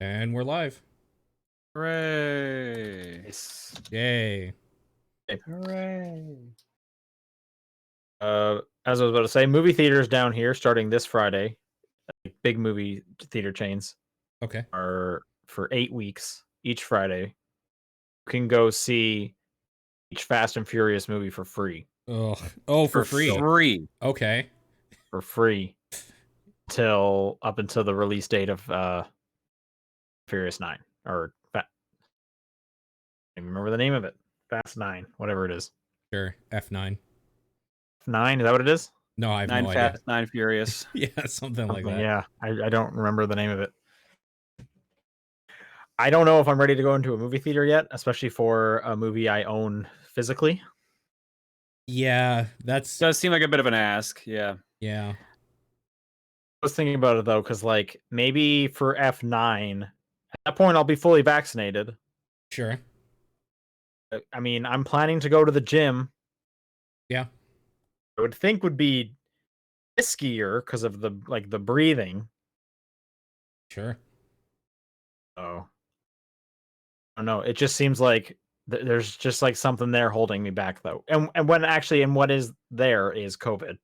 And we're live. Hooray! Yay. Hooray! As I was about to say, movie theaters down here starting this Friday, big movie theater chains Okay. are for 8 weeks each Friday. You can go see each Fast and Furious movie for free. Oh, for free. Free. Okay. For free up until the release date of Furious 9 or I don't remember the name of it. Fast 9, whatever it is. Sure. F9. 9, is that what it is? No, I have 9 no Fast, idea. 9 Furious. Yeah, something like that. Yeah, I don't remember the name of it. I don't know if I'm ready to go into a movie theater yet, especially for a movie I own physically. Yeah, that's... Does seem like a bit of an ask, yeah. Yeah. I was thinking about it, though, because, like, maybe for F9, at that point, I'll be fully vaccinated. Sure. I mean, I'm planning to go to the gym. Yeah. I would think would be riskier because of the breathing. Sure. Oh. I don't know. It just seems like there's just, like, something there holding me back, though. And what is there is COVID.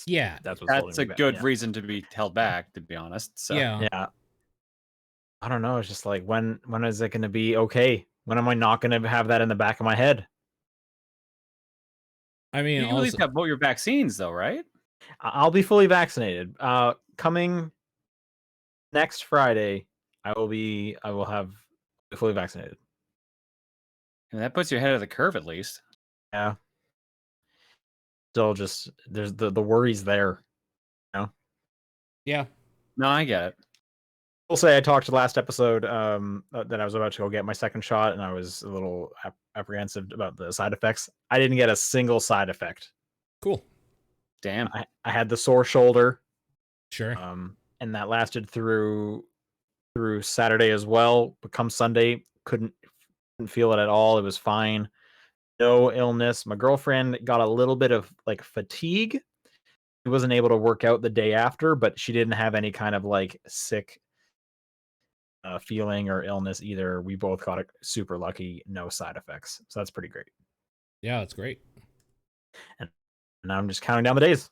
Yeah. That's what's holding That's me a back. good Yeah. reason to be held back, to be honest. So. Yeah. Yeah. I don't know. It's just like, when is it going to be okay? When am I not going to have that in the back of my head? I mean, You at least got both your vaccines, though, right? I'll be fully vaccinated. Coming next Friday, I will have fully vaccinated. And that puts you ahead of the curve, at least. Yeah. Still, just there's the worries there. You know? Yeah. No, I get it. I'll say I talked last episode that I was about to go get my second shot, and I was a little apprehensive about the side effects. I didn't get a single side effect. Cool. Damn. I had the sore shoulder. Sure. And that lasted through Saturday as well. But come Sunday, couldn't feel it at all. It was fine. No illness. My girlfriend got a little bit of like fatigue. She wasn't able to work out the day after, but she didn't have any kind of like sick feeling or illness either. We both got it super lucky. No side effects. So that's pretty great. Yeah, that's great. And now I'm just counting down the days.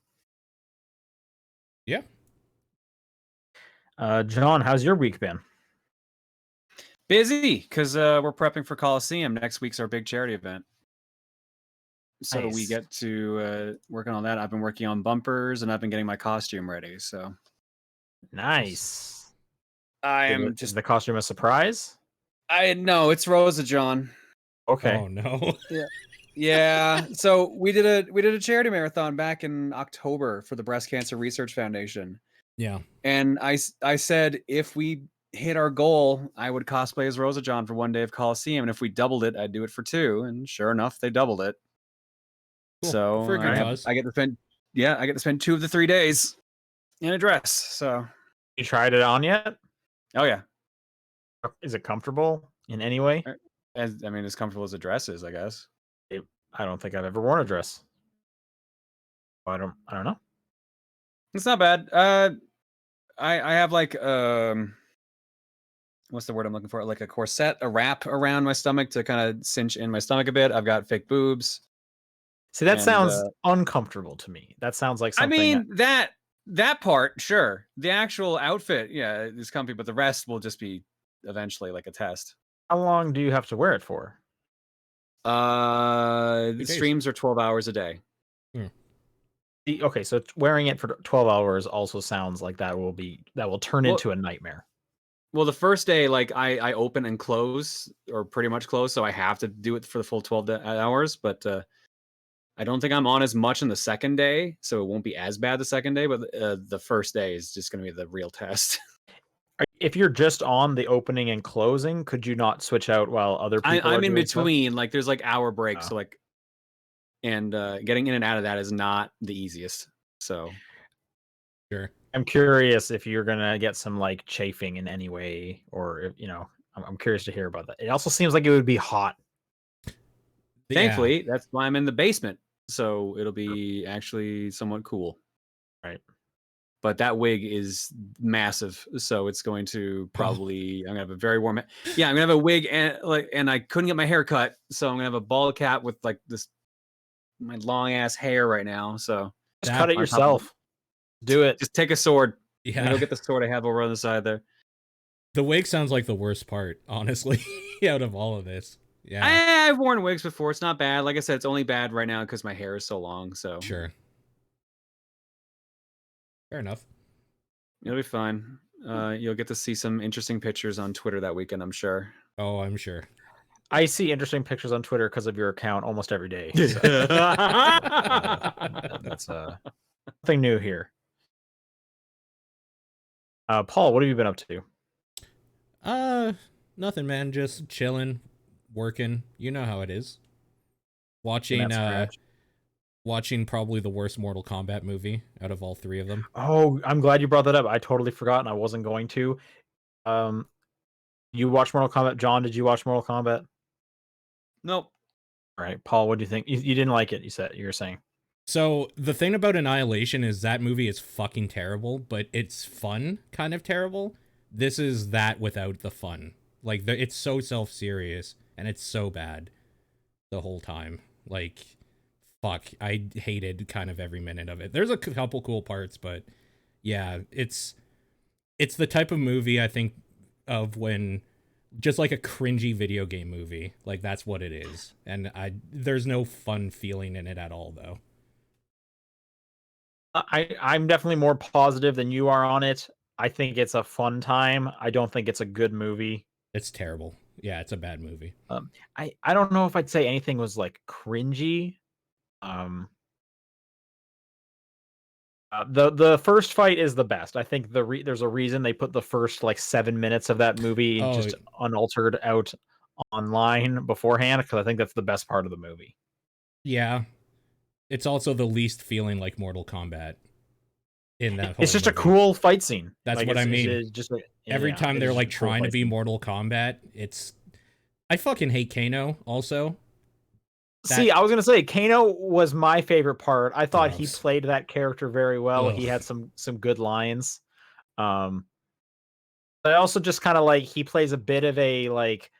Yeah. John, how's your week been? Busy, because we're prepping for Coliseum. Next week's our big charity event. So Nice. we get to working on that. I've been working on bumpers, and I've been getting my costume ready. So Nice. is the costume a surprise? I know it's Rosa John. Okay. Oh no. Yeah. So we did a charity marathon back in October for the Breast Cancer Research Foundation. Yeah. And I said if we hit our goal, I would cosplay as Rosa John for one day of Coliseum, and if we doubled it, I'd do it for 2. And sure enough, they doubled it. Cool. So For a good cause. I get to spend 2 of the 3 days in a dress. So You tried it on yet? oh yeah, Is it comfortable in any way? as comfortable as a dress is, I guess. I don't think I've ever worn a dress. I don't know. It's not bad. I have like what's the word I'm looking for? Like a corset, a wrap around my stomach to kind of cinch in my stomach a bit. I've got fake boobs. See, that sounds uncomfortable to me. That sounds like something. I mean, that part, sure. The actual outfit, yeah, is comfy, but the rest will just be eventually like a test. How long do you have to wear it for? The streams are 12 hours a day. Okay, so wearing it for 12 hours also sounds like that will turn into a nightmare. Well, the first day, like I open and close, or pretty much close, so I have to do it for the full 12 hours. But I don't think I'm on as much in the second day, so it won't be as bad the second day. But the first day is just going to be the real test. If you're just on the opening and closing, could you not switch out while other people? I'm in between. Like there's like hour breaks, so like, and getting in and out of that is not the easiest. So Sure. I'm curious if you're gonna get some like chafing in any way, or if, I'm curious to hear about that. It also seems like it would be hot. Thankfully, that's why I'm in the basement, so it'll be actually somewhat cool. Right. but that wig is massive, so it's going to probably I'm gonna have a very warm. Yeah, I'm gonna have a wig and I couldn't get my hair cut, so I'm gonna have a bald cap with like this my long ass hair right now. So Just That- cut it on top of yourself. Do it. just take a sword. I'm Yeah. gonna go get the sword I have over on the side there. The wig sounds like the worst part, honestly, out of all of this. Yeah. I've worn wigs before. It's not bad. Like I said, it's only bad right now because my hair is so long. So Sure. Fair enough. it'll be fine. You'll get to see some interesting pictures on Twitter that weekend, I'm sure. Oh, I'm sure. I see interesting pictures on Twitter because of your account almost every day. So, that's nothing new here. Paul, what have you been up to? Nothing, man. Just chilling, working. You know how it is. Watching, watching probably the worst Mortal Kombat movie out of all three of them. Oh, I'm glad you brought that up. I totally forgot, and I wasn't going to. You watched Mortal Kombat, John? Did you watch Mortal Kombat? Nope. All right, Paul, what do you think? You didn't like it. You were saying. So the thing about Annihilation is that movie is fucking terrible, but it's fun, kind of terrible. This is that without the fun. Like it's so self-serious and it's so bad the whole time. Like, fuck, I hated kind of every minute of it. There's a couple cool parts, but yeah, it's the type of movie I think of when just like a cringy video game movie. Like that's what it is. And there's no fun feeling in it at all though. I'm definitely more positive than you are on it. I think it's a fun time. I don't think it's a good movie. It's terrible. Yeah, it's a bad movie. I don't know if I'd say anything was like cringy. The first fight is the best. I think there's a reason they put the first like 7 minutes of that movie just unaltered out online beforehand, because I think that's the best part of the movie. Yeah. It's also the least feeling like Mortal Kombat in that whole It's just movie. a cool fight scene. That's like, what I mean. It's just like, Every time they're like trying to be more. Mortal Kombat, I fucking hate Kano also. See, I was gonna say Kano was my favorite part. I thought he Gross. played that character very well. Ugh. He had some good lines. But I also just kind of like he plays a bit of a like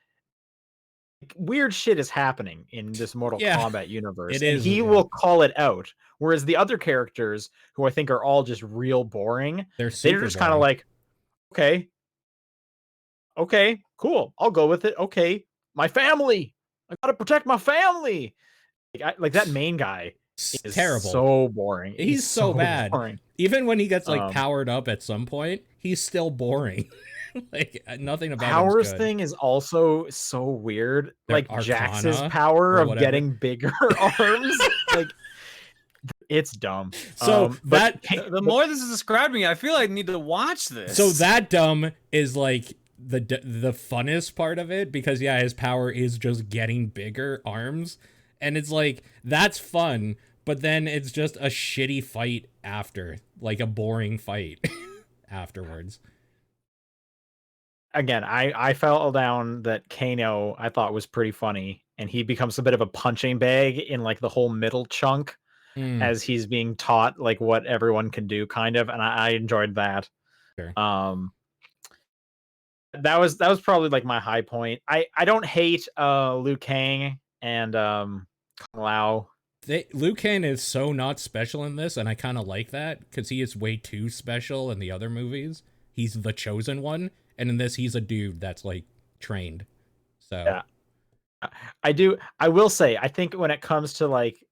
weird shit is happening in this Mortal Kombat universe. It and is, he yeah. will call it out. Whereas the other characters, who I think are all just real boring, They're just kind of like, okay, cool, I'll go with it. Okay, my family, I gotta protect my family. Like that main guy is terrible. so boring. He's so bad. Boring. Even when he gets like powered up at some point, he's still boring. Like nothing about Powers him's good. thing is also so weird. Their Like Jax's Arcana power or of whatever. getting bigger arms. Like it's dumb. So The more this is describing, I feel like I need to watch this. So that dumb is like the funnest part of it, because yeah, his power is just getting bigger arms, and it's like that's fun, but then it's just a shitty fight after, like a boring fight afterwards. Again, I fell down that Kano I thought was pretty funny, and he becomes a bit of a punching bag in like the whole middle chunk as he's being taught like what everyone can do, kind of, and I enjoyed that. Sure. That was probably like my high point. I don't hate Liu Kang and Kung Lao. Liu Kang is so not special in this, and I kind of like that because he is way too special in the other movies. He's the chosen one, and in this, he's a dude that's like trained. So yeah. I will say, I think when it comes to like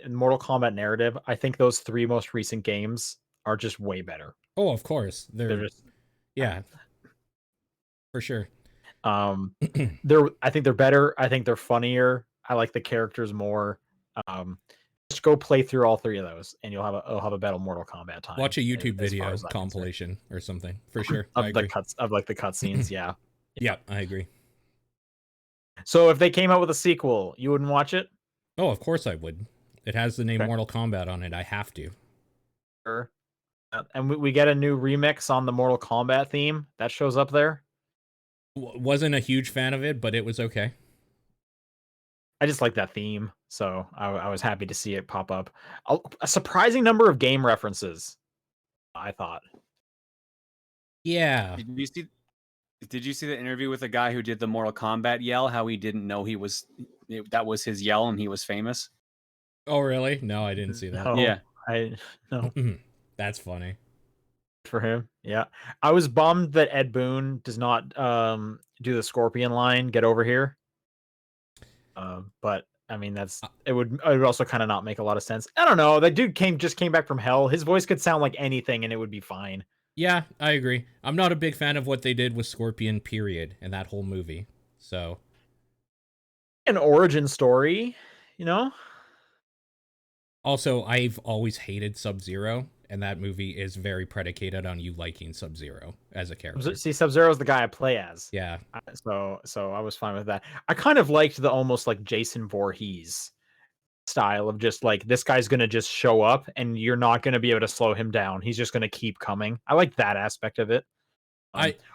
Mortal Kombat narrative, I think those 3 most recent games are just way better. Oh, of course. They're just for sure. I think they're better. I think they're funnier. I like the characters more. Just go play through all 3 of those, and you'll have a better Mortal Kombat time. Watch a YouTube video compilation or something for sure. Of the cutscenes. Yeah. Yeah, I agree. So if they came out with a sequel, you wouldn't watch it? Oh, of course I would. It has the name Mortal Kombat on it. I have to. Sure. And we get a new remix on the Mortal Kombat theme that shows up there. Wasn't a huge fan of it, but it was okay. I just like that theme, so I was happy to see it pop up. A surprising number of game references. I thought. Yeah. Did you see the interview with the guy who did the Mortal Kombat yell? How he didn't know that was his yell and he was famous. Oh, really? No, I didn't see that. No, Yeah. no. That's funny. For him, yeah. I was bummed that Ed Boon does not do the Scorpion line. Get over here. But I mean, it would also kind of not make a lot of sense. I don't know. That dude just came back from hell. His voice could sound like anything, and it would be fine. Yeah, I agree. I'm not a big fan of what they did with Scorpion, period, in that whole movie. So, An origin story, you know. also, I've always hated Sub-Zero, and that movie is very predicated on you liking Sub-Zero as a character. See, Sub-Zero is the guy I play as. Yeah. So I was fine with that. I kind of liked the almost like Jason Voorhees style of just like, this guy's gonna just show up and you're not gonna be able to slow him down. He's just gonna keep coming. I like that aspect of it.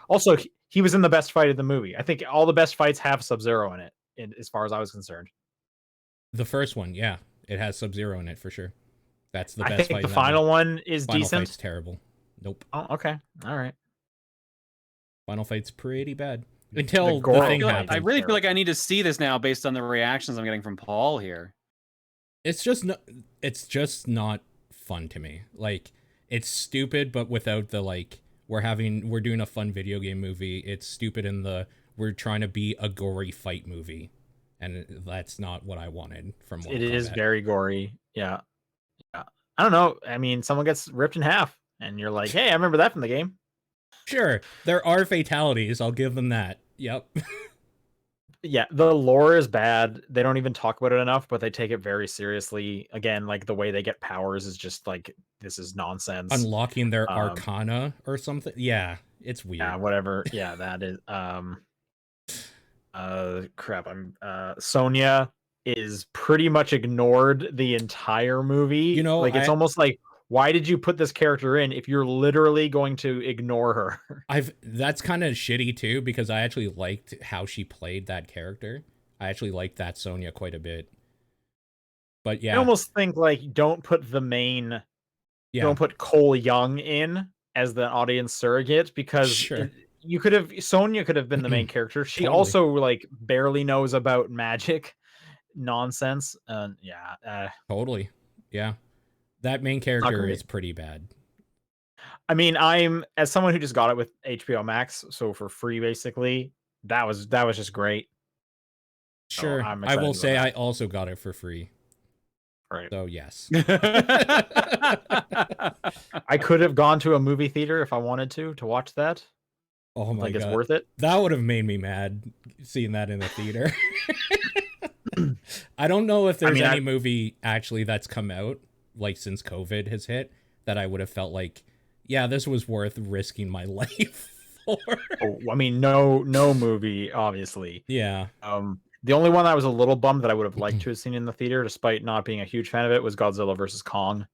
Also, he was in the best fight of the movie. I think all the best fights have Sub-Zero in it, as far as I was concerned. The first one, yeah. It has Sub-Zero in it for sure. That's the best I think fight. the final one is Final decent. fight's terrible. Nope. Oh, okay. All right. Final fight's pretty bad. Until the gore thing fight. happens. I really feel like I need to see this now based on the reactions I'm getting from Paul here. It's just not fun to me. Like, it's stupid, but without the like, we're doing a fun video game movie. It's stupid in we're trying to be a gory fight movie. And that's not what I wanted from Mortal Kombat. It is very gory. Yeah. I don't know. I mean, someone gets ripped in half and you're like, hey, I remember that from the game. Sure. There are fatalities. I'll give them that. Yep. Yeah, the lore is bad. They don't even talk about it enough, but they take it very seriously. Again, like the way they get powers is just like, this is nonsense. Unlocking their arcana or something. Yeah, it's weird. Yeah, whatever. Yeah, that is crap. Sonya is pretty much ignored the entire movie. You know, like it's almost like, why did you put this character in if you're literally going to ignore her? That's kind of shitty too, because I actually liked how she played that character. I actually liked that Sonya quite a bit. But yeah, I almost think like don't put Cole Young in as the audience surrogate, because sure. Sonya could have been the main character. She Totally. also like barely knows about magic nonsense. Totally. Yeah. That main character is pretty bad. I mean, I'm as someone who just got it with HBO Max, so for free basically, that was just great. Sure. So I will say I also got it for free. Right. So yes. I could have gone to a movie theater if I wanted to watch that. Oh my god. It's worth it. That would have made me mad seeing that in the theater. I don't know if there's any movie actually that's come out like since COVID has hit that I would have felt like, yeah, this was worth risking my life for. Oh, I mean, no movie, obviously. Yeah. The only one that I was a little bummed that I would have liked to have seen in the theater, despite not being a huge fan of it, was Godzilla vs. Kong.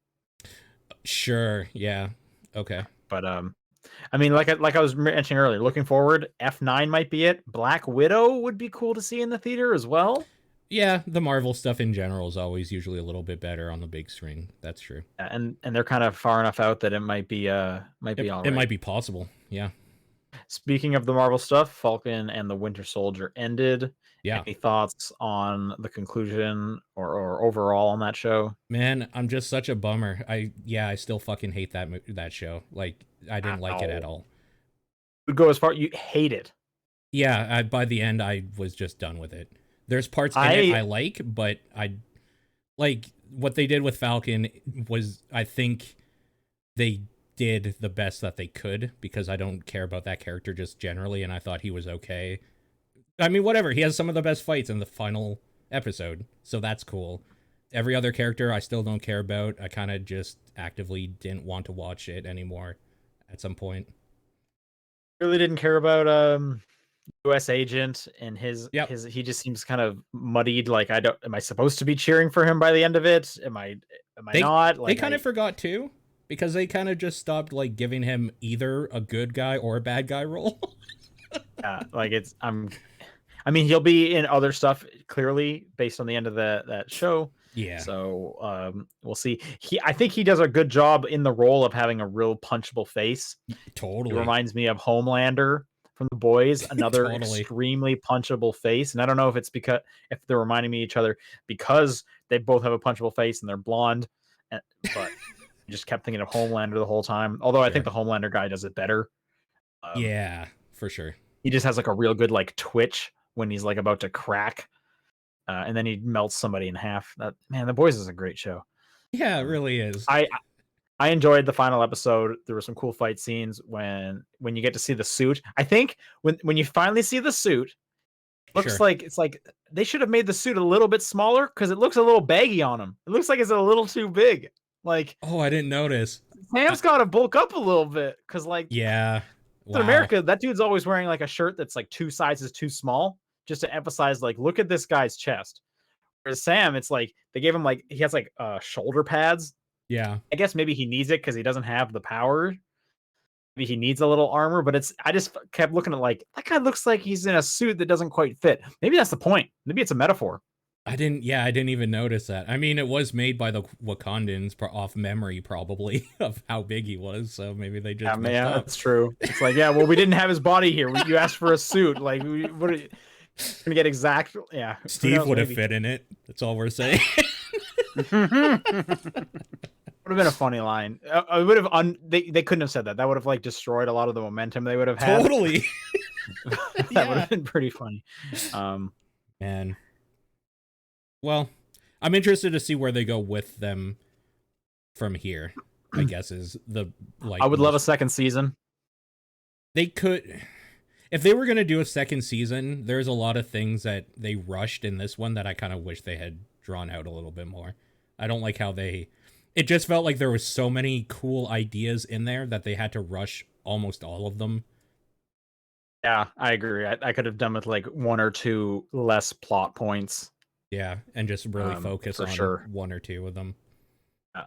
Sure. Yeah. Okay. But I mean, like I was mentioning earlier, looking forward, F9 might be it. Black Widow would be cool to see in the theater as well. Yeah, the Marvel stuff in general is always usually a little bit better on the big screen. That's true. And they're kind of far enough out that it might be all right. It might be possible. Yeah. Speaking of the Marvel stuff, Falcon and the Winter Soldier ended. Yeah. Any thoughts on the conclusion or overall on that show? Man, I'm just such a bummer. I still fucking hate that show. Like, I didn't like it at all. Would go as far, you hate it. Yeah, by the end I was just done with it. There's parts in it I like, but I like what they did with Falcon was, I think they did the best that they could, because I don't care about that character just generally, and I thought he was okay. I mean, whatever. He has some of the best fights in the final episode, so that's cool. Every other character I still don't care about. I kind of just actively didn't want to watch it anymore at some point. Really didn't care about US agent and his he just seems kind of muddied. Like, am I supposed to be cheering for him by the end of it? Am I not? Like, they kind of forgot too, because they kind of just stopped like giving him either a good guy or a bad guy role. Yeah, like I mean, he'll be in other stuff clearly based on the end of that show. Yeah. So we'll see. I think he does a good job in the role of having a real punchable face. Totally. He reminds me of Homelander from The Boys, another Totally. extremely punchable face. And I don't know if it's because if they're reminding me of each other because they both have a punchable face and they're blonde, but I just kept thinking of Homelander the whole time. Although I think the Homelander guy does it better. Yeah, for sure. He just has like a real good like twitch when he's like about to crack, and then he melts somebody in half. That man, The Boys is a great show. Yeah, it really is. I enjoyed the final episode. There were some cool fight scenes when you get to see the suit. I think when you finally see the suit, looks like it's like they should have made the suit a little bit smaller because it looks a little baggy on him. It looks like it's a little too big. Like, oh, I didn't notice. Sam's got to bulk up a little bit because like yeah, in America, that dude's always wearing like a shirt that's like 2 sizes too small, just to emphasize like look at this guy's chest. Whereas Sam, it's like they gave him like he has like shoulder pads. Yeah, I guess maybe he needs it because he doesn't have the power. Maybe he needs a little armor, but I just kept looking at like that guy looks like he's in a suit that doesn't quite fit. Maybe that's the point. Maybe it's a metaphor. I didn't even notice that. I mean, it was made by the Wakandans off memory, probably, of how big he was. So maybe they just yeah, that's true. It's like, yeah, well, we didn't have his body here. You asked for a suit. Like, what are you gonna get exact? Yeah, Steve would have fit in it. That's all we're saying. Would have been a funny line. I would have they couldn't have said that. That would have like destroyed a lot of the momentum they would have had. Totally. That would have been pretty funny. Man. Well, I'm interested to see where they go with them from here. I guess is the like. I would love a second season. They could, if they were gonna do a second season. There's a lot of things that they rushed in this one that I kind of wish they had drawn out a little bit more. I don't like how it just felt like there was so many cool ideas in there that they had to rush almost all of them. Yeah, I agree. I could have done with like 1 or 2 less plot points. Yeah, and just really focus on one or two of them. I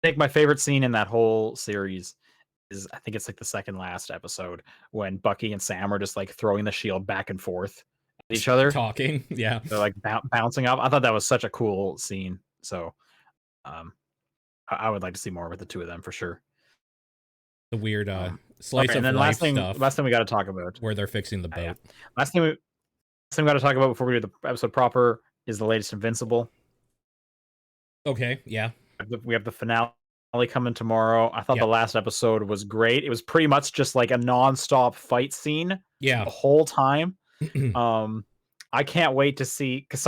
think my favorite scene in that whole series is, I think it's like the second last episode when Bucky and Sam are just like throwing the shield back and forth at each other. Talking, yeah. They're like bouncing off. I thought that was such a cool scene. So I would like to see more with the two of them for sure. The weird slice of life last stuff. thing we got to talk about. Where they're fixing the boat. Yeah. Last thing we got to talk about before we do the episode proper is the latest Invincible. Okay, yeah. We have the finale coming tomorrow. I thought the last episode was great. It was pretty much just like a non-stop fight scene the whole time. I can't wait to see, because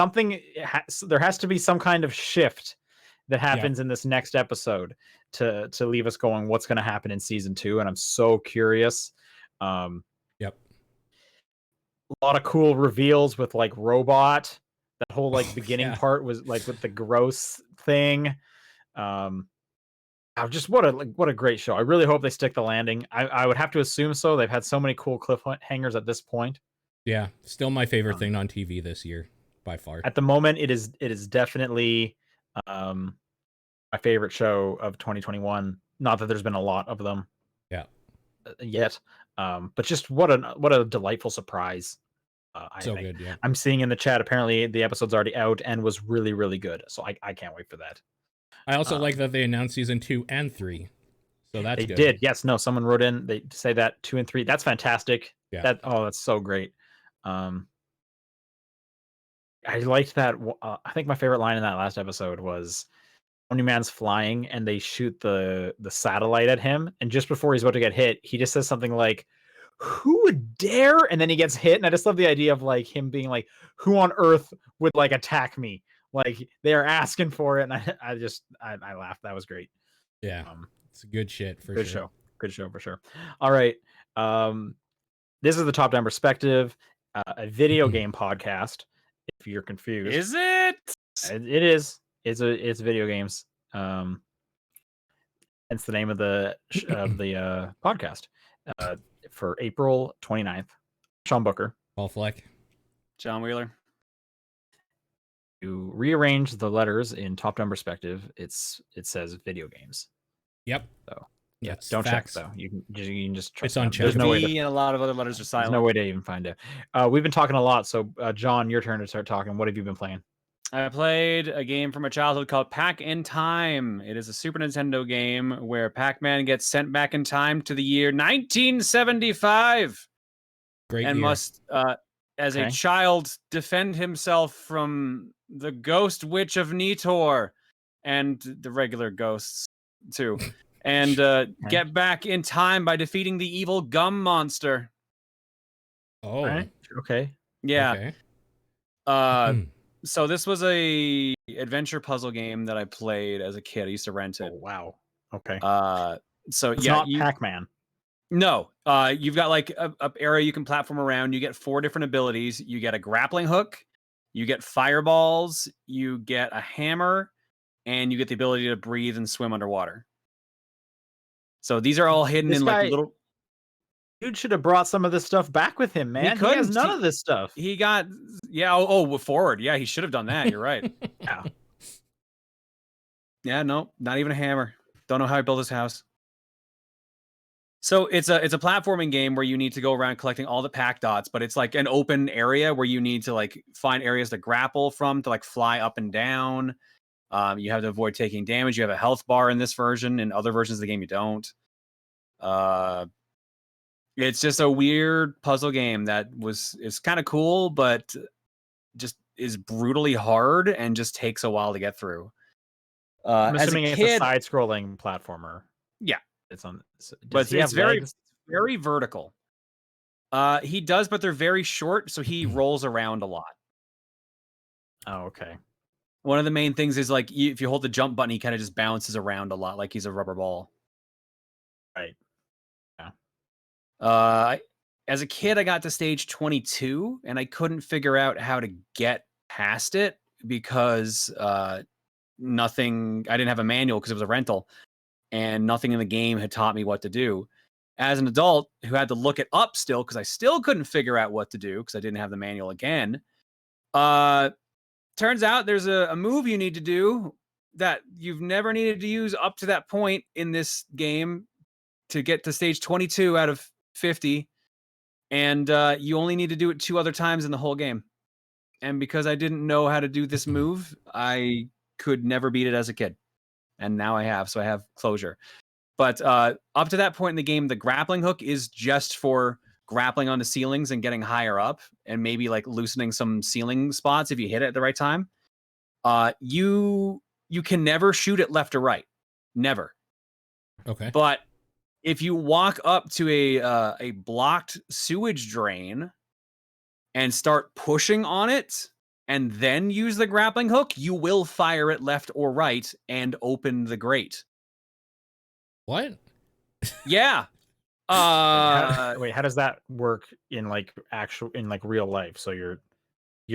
there has to be some kind of shift that happens in this next episode to leave us going, what's going to happen in season 2? And I'm so curious. A lot of cool reveals with like Robot. That whole like beginning part was like with the gross thing. Just what a great show. I really hope they stick the landing. I would have to assume so. They've had so many cool cliffhangers at this point. Yeah, still my favorite thing on TV this year by far. At the moment, it is definitely my favorite show of 2021. Not that there's been a lot of them. Yet. But just what a delightful surprise. I think. Good, yeah. I'm seeing in the chat, apparently the episode's already out and was really, really good. So I can't wait for that. I also like that they announced season 2 and 3. So that's good. They did. Yes. No, someone wrote in, they say that 2 and 3. That's fantastic. Yeah. That's so great. I liked that. I think my favorite line in that last episode was Omni-Man's flying and they shoot the satellite at him. And just before he's about to get hit, he just says something like, "Who would dare?" And then he gets hit. And I just love the idea of like him being like, "Who on earth would like attack me?" Like they are asking for it. And I laughed. That was great. Yeah. It's good shit for sure. Good show for sure. All right. This is the Top Down Perspective, a video game podcast. If you're confused, is it? It is. It's video games. Hence the name of the podcast. For April 29th. Sean Booker. Paul Fleck. John Wheeler. You rearrange the letters in Top Down Perspective. It says video games. Yep. So yeah, don't facts. check though. You can just it's on chat. There's no way and a lot of other letters are silent. There's no way to even find it. We've been talking a lot. So John, your turn to start talking. What have you been playing? I played a game from my childhood called Pac-in-Time. It is a Super Nintendo game where Pac-Man gets sent back in time to the year 1975 Great and year. must, as a Okay. child, defend himself from the ghost witch of Nitor and the regular ghosts too, and get back in time by defeating the evil gum monster. Oh. All right. Okay. Yeah. Okay. So this was a adventure puzzle game that I played as a kid. I used to rent Oh it. wow. Okay. So It's yeah, not Pac-Man. no, you've got like a area you can platform around. You get 4 different abilities. You get a grappling hook, you get fireballs, you get a hammer, and you get the ability to breathe and swim underwater. So these are all hidden This in like guy- little. Dude should have brought some of this stuff back with him, man. He has couldn't. none of this stuff. He got forward. Yeah, he should have done that. You're right. Yeah. Yeah, no, not even a hammer. Don't know how he built his house. So it's a platforming game where you need to go around collecting all the pack dots, but it's like an open area where you need to like find areas to grapple from to like fly up and down. You have to avoid taking damage. You have a health bar in this version. In other versions of the game, you don't. It's just a weird puzzle game that is kind of cool, but just is brutally hard and just takes a while to get through. I'm As a assuming it's a kid, side-scrolling platformer. Yeah. It's on. but Does he have it's very legs? very vertical. He does, but they're very short, so he rolls around a lot. Oh, okay. One of the main things is like if you hold the jump button, he kind of just bounces around a lot, like he's a rubber ball. Right. As a kid, I got to stage 22, and I couldn't figure out how to get past it because nothing. I didn't have a manual because it was a rental, and nothing in the game had taught me what to do. As an adult who had to look it up still, because I still couldn't figure out what to do because I didn't have the manual again. Turns out there's a move you need to do that you've never needed to use up to that point in this game to get to stage 22 out of 50. And you only need to do it 2 other times in the whole game. And because I didn't know how to do this move, I could never beat it as a kid. And now I have, so I have closure. But up to that point in the game, the grappling hook is just for grappling onto ceilings and getting higher up and maybe like loosening some ceiling spots if you hit it at the right time. You can never shoot it left or right. Never. Okay. But if you walk up to a blocked sewage drain and start pushing on it and then use the grappling hook, you will fire it left or right and open the grate. What? Yeah. Wait, how does that work in like real life? So you're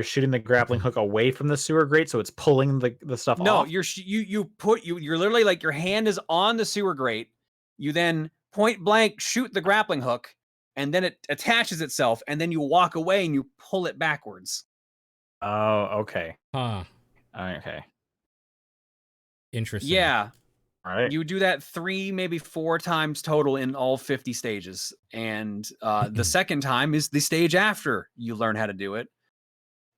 shooting the grappling hook away from the sewer grate, so it's pulling the stuff No, off? you're literally like your hand is on the sewer grate. You then point blank shoot the grappling hook, and then it attaches itself, and then you walk away and you pull it backwards. Oh, okay. Huh. Okay. Interesting. Yeah. All right. You do that 3, maybe 4 times total in all 50 stages. And the second time is the stage after you learn how to do it.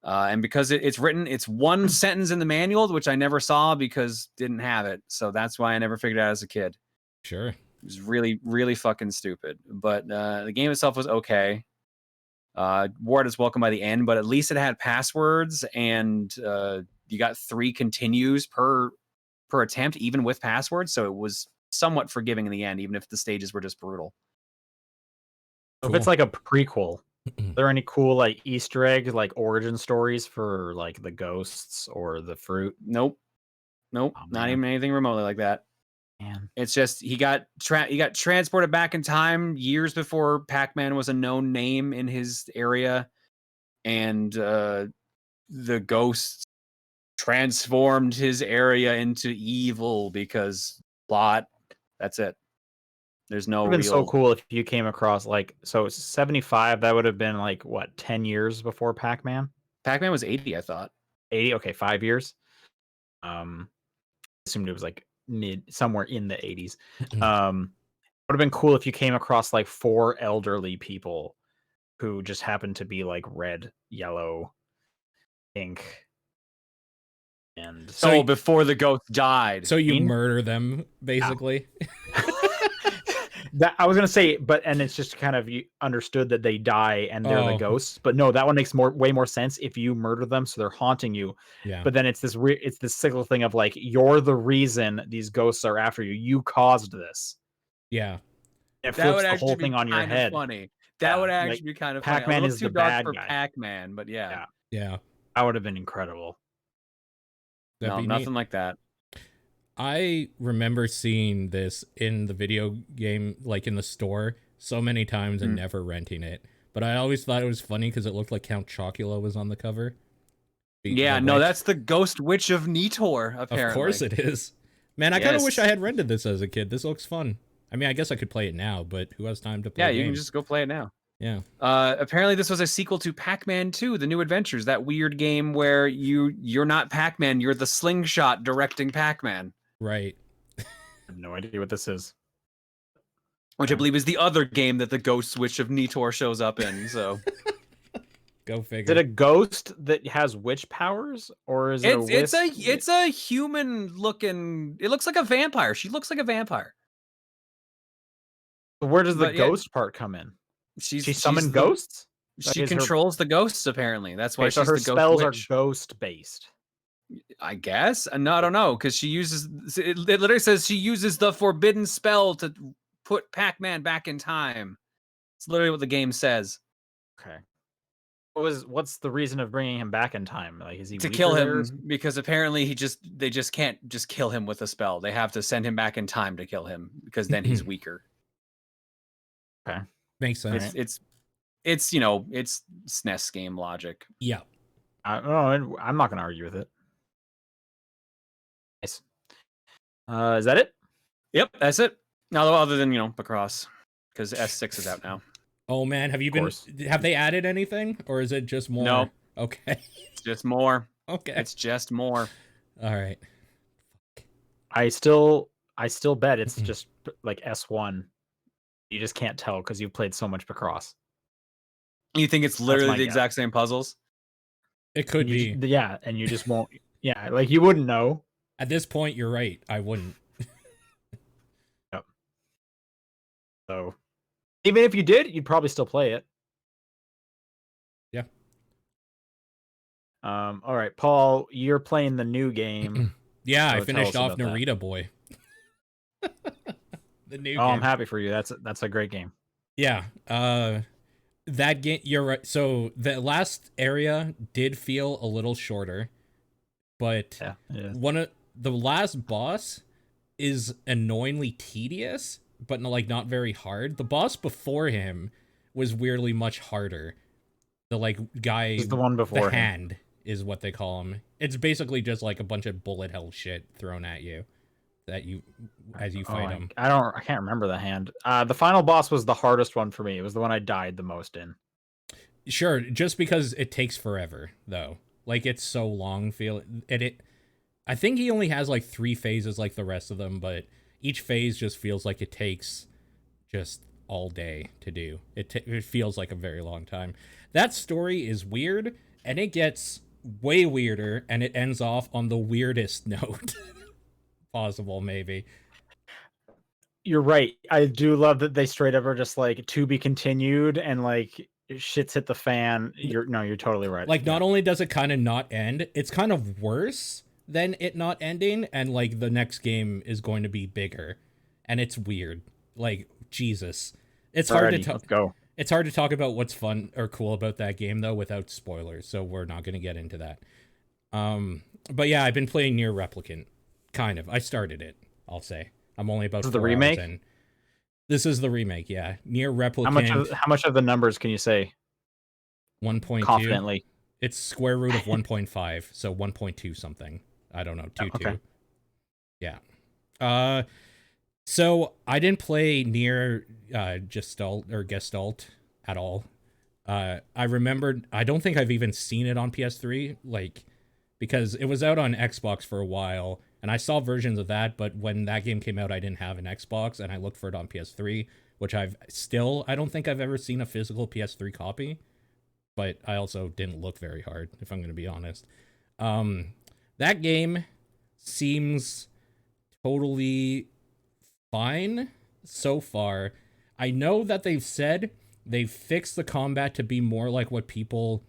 And because it's written, it's one sentence in the manual, which I never saw because didn't have it. So that's why I never figured it out as a kid. Sure. It was really, really fucking stupid. But the game itself was okay. Ward is welcome by the end, but at least it had passwords, and you got 3 continues per attempt, even with passwords. So it was somewhat forgiving in the end, even if the stages were just brutal. If it's like a prequel, are there any cool like Easter egg, like origin stories for like the ghosts or the fruit? Nope. Oh, Not even anything remotely like that. Man. It's just he got transported back in time years before Pac-Man was a known name in his area, and the ghosts transformed his area into evil because plot. That's it. There's no It would have been so real. cool if you came across like, so it's 75. That would have been like what, 10 years before Pac-Man? Pac-Man was 80, I thought. 80. Okay, 5 years. Assumed it was like somewhere in the 80s. Would have been cool if you came across like 4 elderly people who just happened to be like red, yellow, pink, And So before the ghost died. So you murder them, basically. that I was gonna say, and it's just kind of you understood that they die and they're the ghosts. But no, that one makes way more sense if you murder them, so they're haunting you. Yeah. But then it's this cyclical thing of like you're the reason these ghosts are after you. You caused this. Yeah. It flips the whole thing on your head. Funny. That would actually be kind of funny. Pac-Man is too the dark bad for guy. Pac-Man, but yeah. Yeah. That would have been incredible. No, nothing like that. I remember seeing this in the video game, like in the store, so many times and never renting it. But I always thought it was funny because it looked like Count Chocula was on the cover. Yeah, no, that's the Ghost Witch of NieR, apparently. Of course it is. Man, I kind of wish I had rented this as a kid. This looks fun. I mean, I guess I could play it now, but who has time to play Yeah, you can just go play it now. Yeah. Apparently this was a sequel to Pac-Man 2, The New Adventures, that weird game where you're not Pac-Man, you're the slingshot directing Pac-Man. Right. I have no idea what this is. Which I believe is the other game that the Ghost Witch of NieR shows up in, so... Go figure. Is it a ghost that has witch powers, or is it a wisp? It's a human-looking... It looks like a vampire. She looks like a vampire. Where does the ghost part come in? She summons ghosts? She controls the ghosts, apparently. That's why she's her the ghost spells witch. are ghost-based. I guess. No, I don't know, because she uses... It literally says she uses the forbidden spell to put Pac-Man back in time. It's literally what the game says. Okay. What's the reason of bringing him back in time? Like, is he to kill him? Because apparently they just can't just kill him with a spell. They have to send him back in time to kill him, because then he's weaker. Okay, makes sense. It's you know, it's SNES game logic. Yeah. I'm not gonna argue with it. Nice. Is that it? Yep, that's it. No, other than, you know, Pacross, because S6 is out now. Oh man, have they added anything, or is it just more? No. Okay. It's just more. Okay. It's just more. All right. I still bet it's just like S1. You just can't tell because you've played so much Pacross. You think it's literally the exact same puzzles? It could be. Yeah, and you just won't. Yeah, like you wouldn't know. At this point, you're right. I wouldn't. Yep. So, even if you did, you'd probably still play it. Yeah. All right, Paul, you're playing the new game. Yeah, so I finished off Narita Boy. The new game. I'm happy for you. That's a great game. Yeah. That game, you're right. So the last area did feel a little shorter, but the last boss is annoyingly tedious, but not very hard. The boss before him was weirdly much harder. The guy, the one before the hand is what they call him. It's basically just like a bunch of bullet hell shit thrown at you as you fight him. I can't remember the hand. The final boss was the hardest one for me. It was the one I died the most in. Sure, just because it takes forever though. It's so long. I think he only has 3 phases like the rest of them, but each phase just feels like it takes just all day to do. It feels like a very long time. That story is weird, and it gets way weirder, and it ends off on the weirdest note possible, maybe. You're right. I do love that they straight up are just to be continued, and shit's hit the fan. You're totally right. Not only does it kind of not end, it's kind of worse than it not ending, and the next game is going to be bigger, and it's weird. Jesus, it's hard to talk. Go. It's hard to talk about what's fun or cool about that game though without spoilers, so we're not going to get into that. But yeah, I've been playing NieR Replicant. Kind of. I started it, I'll say. I'm only about 4 the remake? hours in. This is the remake, yeah. NieR Replicant. How much of the numbers can you say? 1.2. Confidently. It's square root of 1.5, so 1.2 something. I don't know, 2.2. Okay. Yeah. So I didn't play NieR Gestalt at all. I remembered, I don't think I've even seen it on PS3, because it was out on Xbox for a while, and I saw versions of that, but when that game came out, I didn't have an Xbox, and I looked for it on PS3, which I don't think I've ever seen a physical PS3 copy, but I also didn't look very hard, if I'm going to be honest. That game seems totally fine so far. I know that they've said they've fixed the combat to be more like what people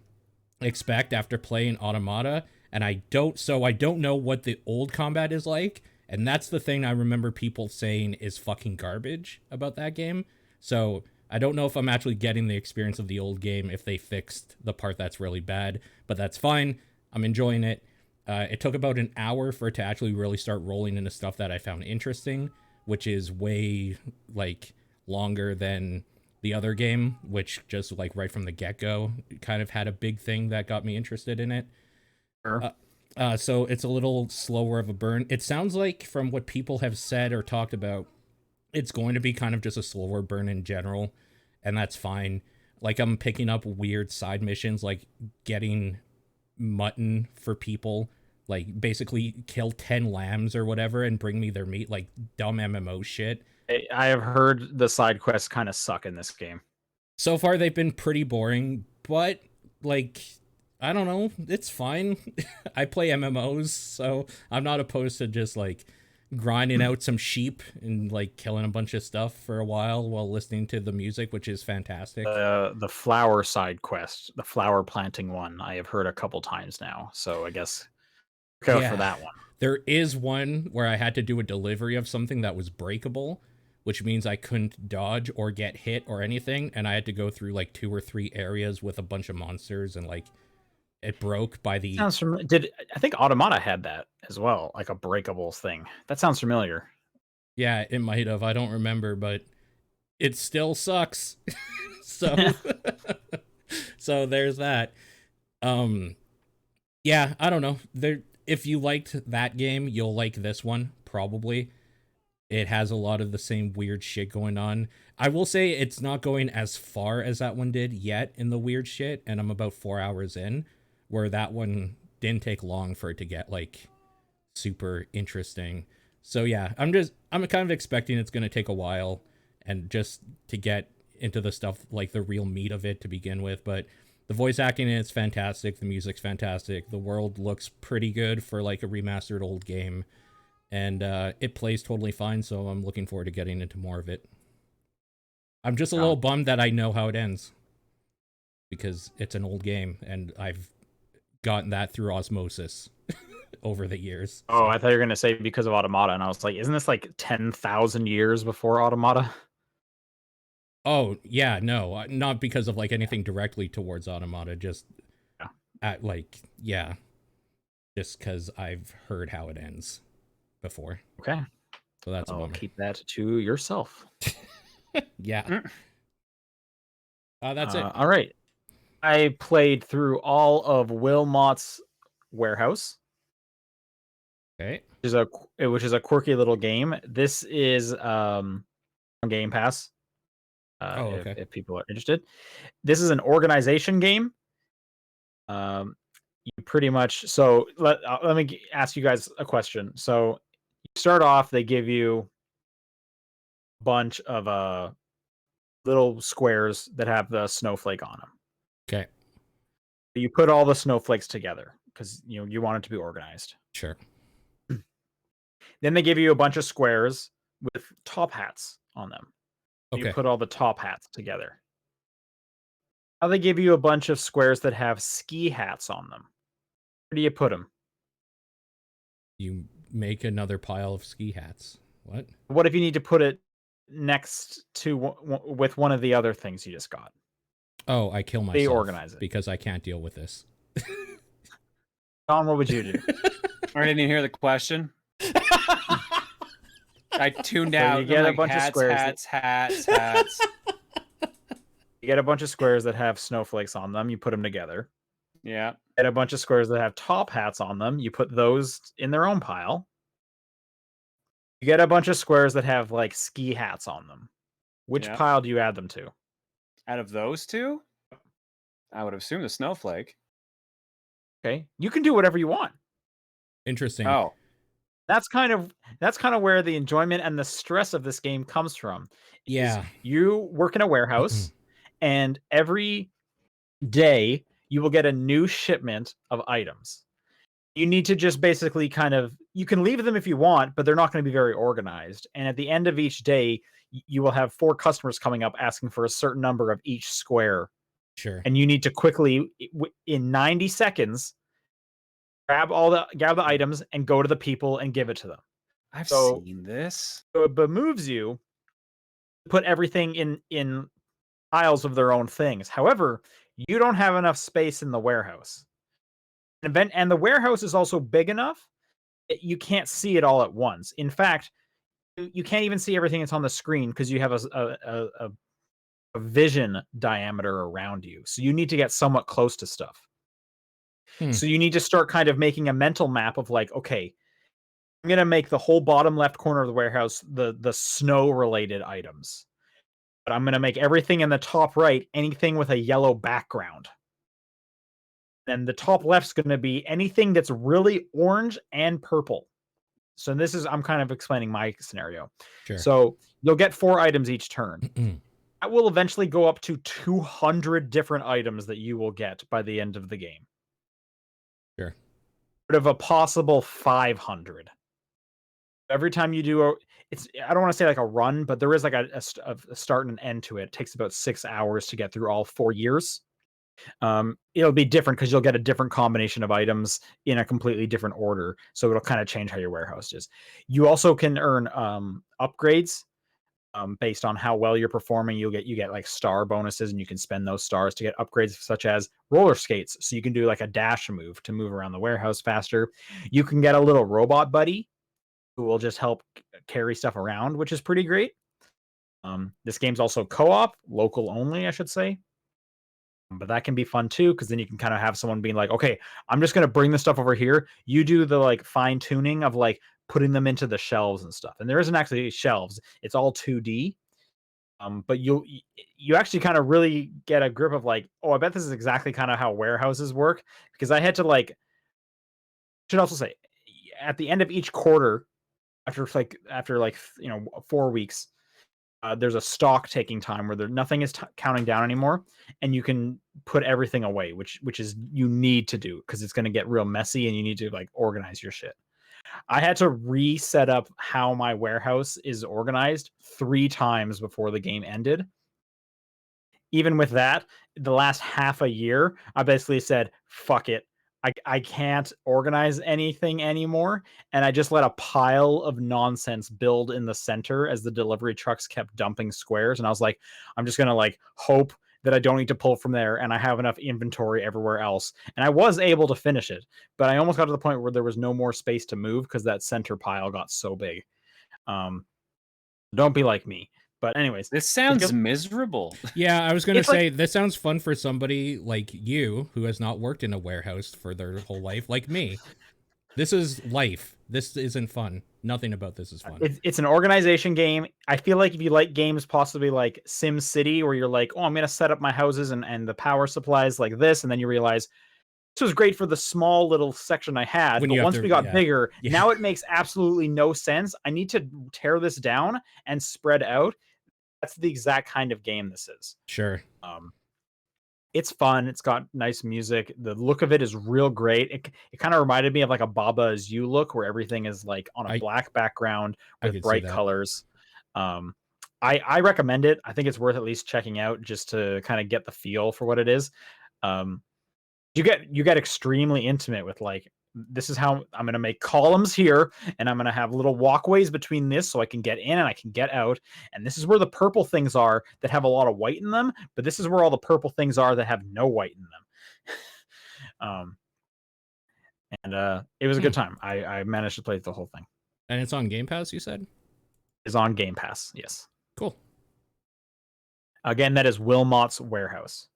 expect after playing Automata, and I don't know what the old combat is like, and that's the thing I remember people saying is fucking garbage about that game. So I don't know if I'm actually getting the experience of the old game if they fixed the part that's really bad, but that's fine. I'm enjoying it. It took about an hour for it to actually really start rolling into stuff that I found interesting, which is way like longer than the other game, which just like right from the get-go kind of had a big thing that got me interested in it. Sure. So it's a little slower of a burn. It sounds like from what people have said or talked about, it's going to be kind of just a slower burn in general, and that's fine. Like I'm picking up weird side missions, like getting mutton for people, like basically kill 10 lambs or whatever and bring me their meat, like dumb MMO shit. I have heard the side quests kind of suck in this game. So far they've been pretty boring, but like I don't know, it's fine. I play MMOs, so I'm not opposed to just like grinding out some sheep and like killing a bunch of stuff for a while listening to the music, which is fantastic. The flower side quest, the flower planting one, I have heard a couple times now. So I guess look out for that one. There is one where I had to do a delivery of something that was breakable, which means I couldn't dodge or get hit or anything, and I had to go through like 2 or 3 areas with a bunch of monsters, and like it broke by the... Sounds familiar. I think Automata had that as well, like a breakable thing. That sounds familiar. Yeah, it might have. I don't remember, but it still sucks. So so there's that. Yeah, I don't know. If you liked that game, you'll like this one probably. It has a lot of the same weird shit going on. I will say it's not going as far as that one did yet in the weird shit, and I'm about 4 hours in, where that one didn't take long for it to get like super interesting. So yeah, I'm kind of expecting it's going to take a while and just to get into the stuff like the real meat of it to begin with, but the voice acting in it's fantastic, the music's fantastic, the world looks pretty good for like a remastered old game, and it plays totally fine, so I'm looking forward to getting into more of it. I'm just a little bummed that I know how it ends, because it's an old game, and I've gotten that through osmosis over the years. Oh, I thought you were going to say because of Automata, and I was like, isn't this like 10,000 years before Automata? Oh, yeah, no, not because of like anything directly towards Automata, just at like, yeah, just because I've heard how it ends before. Okay. So that's a bummer. Keep that to yourself. Yeah. That's it. All right. I played through all of Wilmot's Warehouse. Okay. Which is a quirky little game. This is on Game Pass. Okay. If people are interested. This is an organization game. You pretty much let me ask you guys a question. So you start off, they give you a bunch of little squares that have the snowflake on them. Okay. You put all the snowflakes together because you want it to be organized. Sure. Then they give you a bunch of squares with top hats on them. Okay. You put all the top hats together. Now they give you a bunch of squares that have ski hats on them. Where do you put them? You make another pile of ski hats. What? What if you need to put it next to with one of the other things you just got? Oh, I kill myself. They organize it because I can't deal with this. Don, what would you do? I didn't even hear the question. I tuned out. You get a bunch of squares. Hats. You get a bunch of squares that have snowflakes on them. You put them together. Yeah. Get a bunch of squares that have top hats on them. You put those in their own pile. You get a bunch of squares that have like ski hats on them. Which pile do you add them to? Out of those two, I would assume the snowflake. Okay, you can do whatever you want. Interesting. Oh, that's kind of where the enjoyment and the stress of this game comes from. Yeah, you work in a warehouse, and every day you will get a new shipment of items. You need to just basically you can leave them if you want, but they're not going to be very organized. And at the end of each day, you will have 4 customers coming up asking for a certain number of each square. Sure. And you need to quickly, in 90 seconds, grab the items and go to the people and give it to them. I've seen this. So it bemoves you to put everything in piles of their own things. However, you don't have enough space in the warehouse. And the warehouse is also big enough that you can't see it all at once. In fact, you can't even see everything that's on the screen because you have a vision diameter around you. So you need to get somewhat close to stuff. So you need to start kind of making a mental map of like, okay, I'm going to make the whole bottom left corner of the warehouse the snow related items. But I'm going to make everything in the top right anything with a yellow background. And the top left's going to be anything that's really orange and purple. So I'm kind of explaining my scenario. Sure. So you'll get 4 items each turn. That will eventually go up to 200 different items that you will get by the end of the game. Sure. Out of a possible 500. Every time you do I don't want to say like a run, but there is like a start and an end to it. It takes about 6 hours to get through all 4 years. It'll be different because you'll get a different combination of items in a completely different order. So it'll kind of change how your warehouse is. You also can earn upgrades based on how well you're performing. You get like star bonuses, and you can spend those stars to get upgrades such as roller skates. So you can do like a dash move to move around the warehouse faster. You can get a little robot buddy who will just help carry stuff around, which is pretty great. This game's also co-op, local only, I should say. But that can be fun too, because then you can kind of have someone being like, okay, I'm just going to bring this stuff over here. You do the like fine tuning of like putting them into the shelves and stuff. And there isn't actually shelves. It's all 2D. But you actually kind of really get a grip of like, oh, I bet this is exactly kind of how warehouses work. Because I had to like, should also say, at the end of each quarter, after 4 weeks, there's a stock taking time where nothing is counting down anymore, and you can put everything away, which is you need to do because it's going to get real messy and you need to like organize your shit. I had to reset up how my warehouse is organized 3 times before the game ended. Even with that, the last half a year, I basically said, fuck it. I can't organize anything anymore. And I just let a pile of nonsense build in the center as the delivery trucks kept dumping squares. And I was like, I'm just going to like hope that I don't need to pull from there and I have enough inventory everywhere else. And I was able to finish it, but I almost got to the point where there was no more space to move because that center pile got so big. Don't be like me. But anyways, this sounds miserable. Yeah, I was going to say, this sounds fun for somebody like you who has not worked in a warehouse for their whole life, like me. This is life. This isn't fun. Nothing about this is fun. It's an organization game. I feel like if you like games possibly like Sim City, where you're like, oh, I'm going to set up my houses and the power supplies like this, and then you realize this was great for the small little section I had, but once we got bigger, now it makes absolutely no sense. I need to tear this down and spread out. That's the exact kind of game this is. Sure. It's fun. It's got nice music. The look of it is real great. It kind of reminded me of like a Baba Is You look, where everything is like on a black background with bright colors. I recommend it. I think it's worth at least checking out just to kind of get the feel for what it is. You get extremely intimate with like, this is how I'm going to make columns here, and I'm going to have little walkways between this so I can get in and I can get out. And this is where the purple things are that have a lot of white in them, but this is where all the purple things are that have no white in them. It was a good time. I managed to play the whole thing. And it's on Game Pass, you said? It's on Game Pass, yes. Cool. Again, that is Wilmot's Warehouse.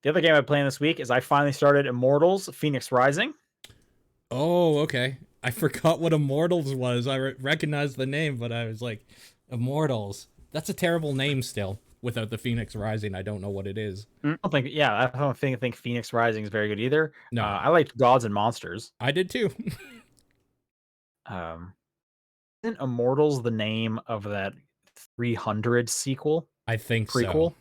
The other game I'm playing this week is I finally started Immortals: Fenyx Rising. Oh, okay. I forgot what Immortals was. I recognized the name, but I was like, Immortals. That's a terrible name still. Without the Fenyx Rising, I don't know what it is. I don't think Fenyx Rising is very good either. No. I liked Gods and Monsters. I did too. Isn't Immortals the name of that 300 sequel? I think prequel? So.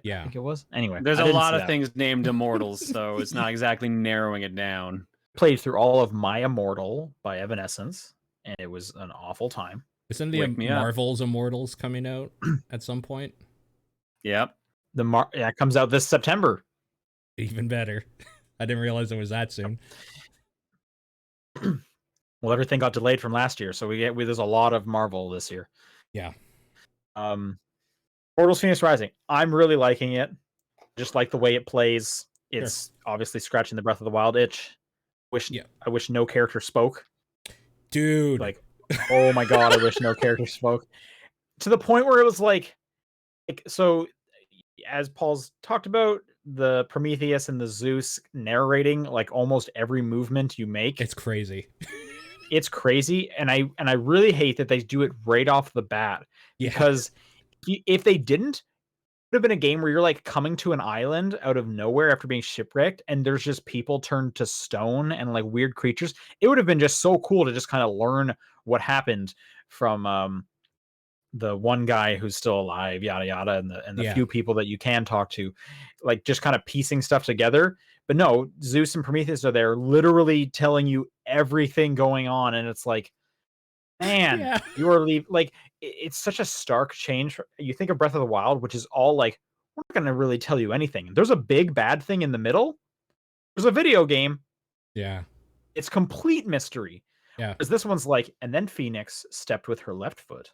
Yeah, I think it was. Anyway, there's a lot of things named Immortals, so it's not exactly narrowing it down. played through all of My Immortal by Evanescence, and it was an awful time. Isn't the Wake me up. Marvel's Immortals coming out at some point? Yep. It comes out this September. Even better. I didn't realize it was that soon. Well, everything got delayed from last year, so there's a lot of Marvel this year. Yeah. Immortals Fenyx Rising. I'm really liking it. Just like the way it plays. It's obviously scratching the Breath of the Wild itch. I wish no character spoke. Dude. Like, oh my god, I wish no character spoke. To the point where it was like so as Paul's talked about, the Prometheus and the Zeus narrating like almost every movement you make. It's crazy. It's crazy, and I really hate that they do it right off the bat. Yeah. Because if they didn't, it would have been a game where you're like coming to an island out of nowhere after being shipwrecked, and there's just people turned to stone and like weird creatures. It would have been just so cool to just kind of learn what happened from the one guy who's still alive, yada yada, and the few people that you can talk to, like just kind of piecing stuff together. But no, Zeus and Prometheus are there literally telling you everything going on, and it's like, man, you are like, it's such a stark change. You think of Breath of the Wild, which is all like, we're not going to really tell you anything. There's a big bad thing in the middle. There's a video game. Yeah. It's complete mystery. Yeah. Because this one's like, and then Fenyx stepped with her left foot,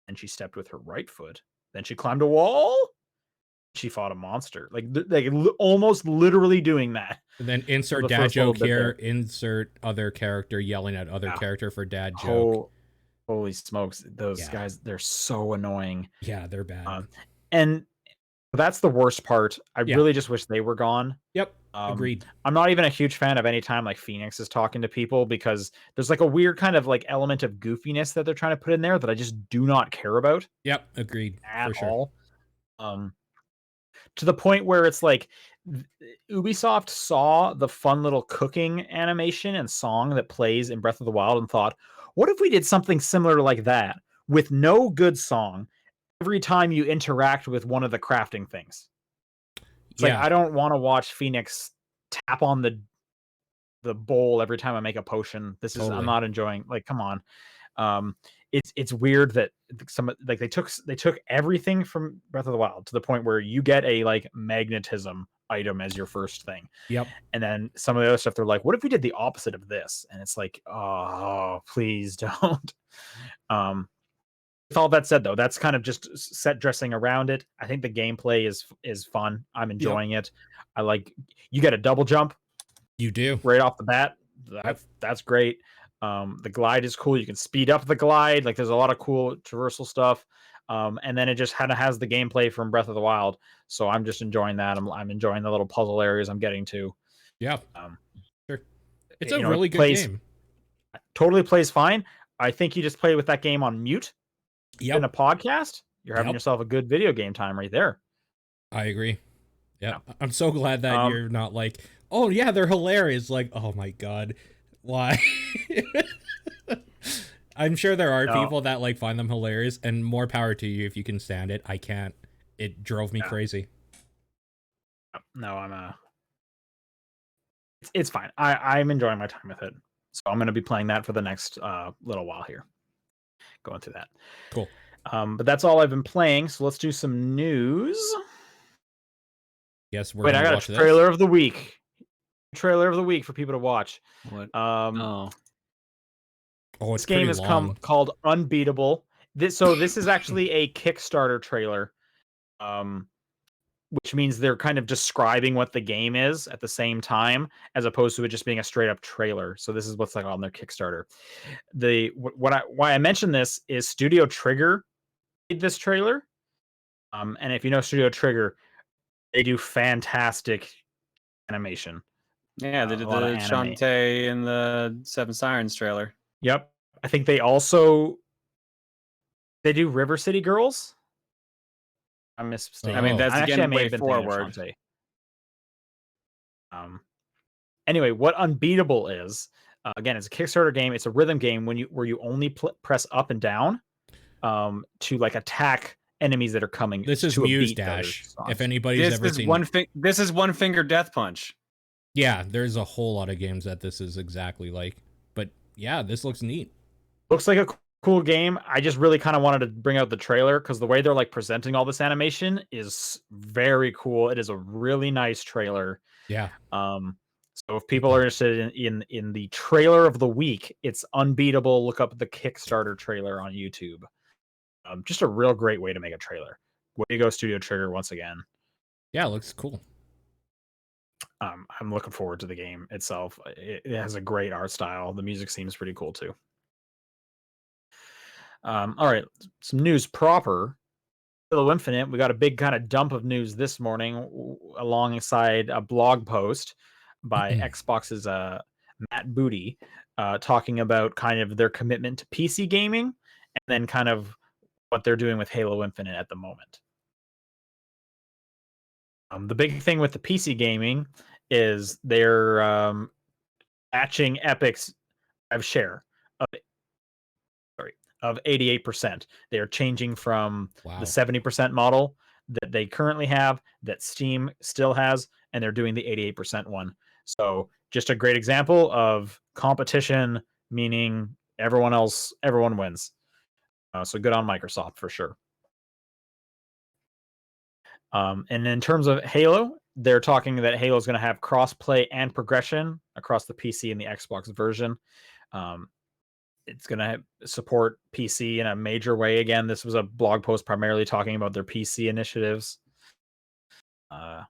and she stepped with her right foot. Then she climbed a wall. She fought a monster. Like almost literally doing that. And then insert dad joke here. Insert other character yelling at other character for dad joke. Holy smokes. Those guys, they're so annoying. Yeah, they're bad. And that's the worst part. I really just wish they were gone. Yep. Agreed. I'm not even a huge fan of any time like Fenyx is talking to people, because there's like a weird kind of like element of goofiness that they're trying to put in there that I just do not care about. Yep. Agreed. At all. To the point where it's like Ubisoft saw the fun little cooking animation and song that plays in Breath of the Wild and thought, what if we did something similar like that with no good song every time you interact with one of the crafting things? It's like, I don't want to watch Fenyx tap on the bowl every time I make a potion. I'm not enjoying, like, come on. It's weird that they took everything from Breath of the Wild to the point where you get a like magnetism item as your first thing. Yep. And then some of the other stuff, they're like, what if we did the opposite of this? And it's like, oh, please don't. With all that said, though, that's kind of just set dressing around it. I think the gameplay is fun. I'm enjoying it. I like, you get a double jump. You do. Right off the bat. That's great. The glide is cool. You can speed up the glide. Like, there's a lot of cool traversal stuff. And then it just kind of has the gameplay from Breath of the Wild. So I'm just enjoying that. I'm enjoying the little puzzle areas I'm getting to. Yeah. Sure. It's a really good game. Totally plays fine. I think you just play with that game on mute in a podcast. You're having yourself a good video game time right there. I agree. Yeah. I'm so glad that you're not like, oh yeah, they're hilarious. Like, oh my God. Why? I'm sure there are people that like find them hilarious, and more power to you if you can stand it. I can't. It drove me crazy. No, it's fine. I'm enjoying my time with it. So I'm going to be playing that for the next little while here. Going through that. Cool. But that's all I've been playing. So let's do some news. Yes, I got a trailer of the week. Trailer of the week for people to watch. What? This game has called Unbeatable. This is actually a Kickstarter trailer, which means they're kind of describing what the game is at the same time, as opposed to it just being a straight up trailer. So this is what's like on their Kickstarter. Why I mentioned this is Studio Trigger made this trailer, and if you know Studio Trigger, they do fantastic animation. Yeah, they did the Shantae and the Seven Sirens trailer. Yep. I think they do River City Girls. I'm mistaken. I mean, that's again way forward. Anyway, what Unbeatable is, again, it's a Kickstarter game. It's a rhythm game where you only press up and down to like attack enemies that are coming. This is Muse Dash. If anybody's ever seen this is One Finger Death Punch. Yeah, there's a whole lot of games that this is exactly like. But yeah, this looks neat. Looks like a cool game. I just really kind of wanted to bring out the trailer because the way they're like presenting all this animation is very cool. It is a really nice trailer. Yeah. So if people are interested in the trailer of the week, it's unbeatable. Look up the Kickstarter trailer on YouTube. Just a real great way to make a trailer. Way to go, Studio Trigger, once again. Yeah, it looks cool. I'm looking forward to the game itself. It has a great art style. The music seems pretty cool too. All right, some news proper. Halo Infinite, we got a big kind of dump of news this morning alongside a blog post by Xbox's Matt Booty talking about kind of their commitment to PC gaming and then kind of what they're doing with Halo Infinite at the moment. The big thing with the PC gaming is they're matching Epic's share of 88%. They are changing from the 70% model that they currently have, that Steam still has, and they're doing the 88% one. So just a great example of competition, meaning everyone wins. So good on Microsoft for sure. And in terms of Halo, they're talking that Halo is going to have cross-play and progression across the PC and the Xbox version. It's going to support PC in a major way. Again, this was a blog post primarily talking about their PC initiatives. Cool.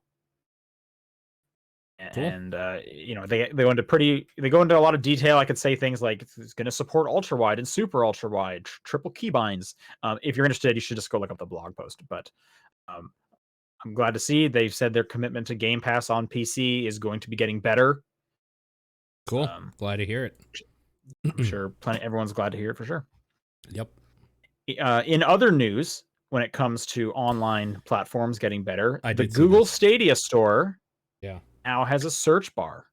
And they go into a lot of detail. I could say things like it's going to support ultra wide and super ultra wide, triple keybinds. If you're interested, you should just go look up the blog post. But I'm glad to see they've said their commitment to Game Pass on PC is going to be getting better. Cool. Glad to hear it. I'm sure everyone's glad to hear it for sure. Yep. In other news, when it comes to online platforms getting better, the Google Stadia store now has a search bar.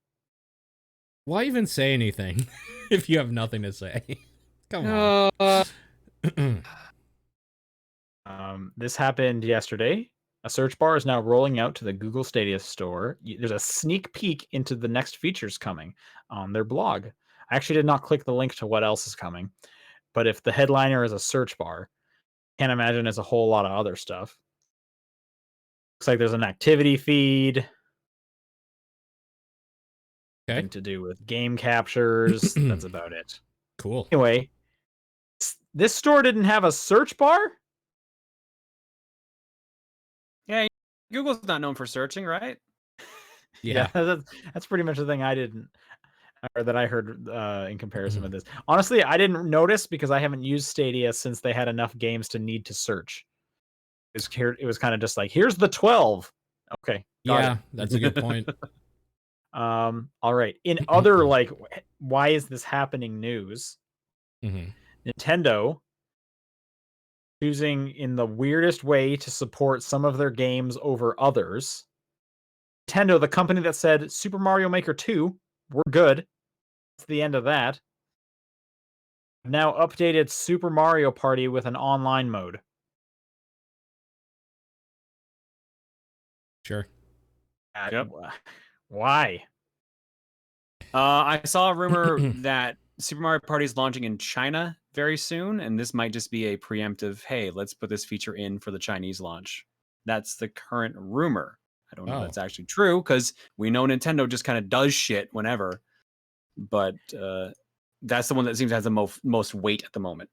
Why even say anything if you have nothing to say? Come on. This happened yesterday. A search bar is now rolling out to the Google Stadia store. There's a sneak peek into the next features coming on their blog. I actually did not click the link to what else is coming, but if the headliner is a search bar, can't imagine there's a whole lot of other stuff. Looks like there's an activity feed. Something to do with game captures. That's about it. Cool. Anyway, this store didn't have a search bar? Yeah, Google's not known for searching, right? Yeah, that's pretty much the thing that I heard in comparison with this. Honestly, I didn't notice because I haven't used Stadia since they had enough games to need to search. It was kind of just like, here's the 12. Okay. Yeah, that's a good point. All right. In other why is this happening news? Nintendo choosing in the weirdest way to support some of their games over others. Nintendo, the company that said Super Mario Maker 2, we're good. That's the end of that. Now updated Super Mario Party with an online mode. Sure. Yep. Why? I saw a rumor that Super Mario Party is launching in China very soon, and this might just be a preemptive, hey, let's put this feature in for the Chinese launch. That's the current rumor. I don't know if that's actually true, because we know Nintendo just kind of does shit whenever. But that's the one that seems to have the most weight at the moment.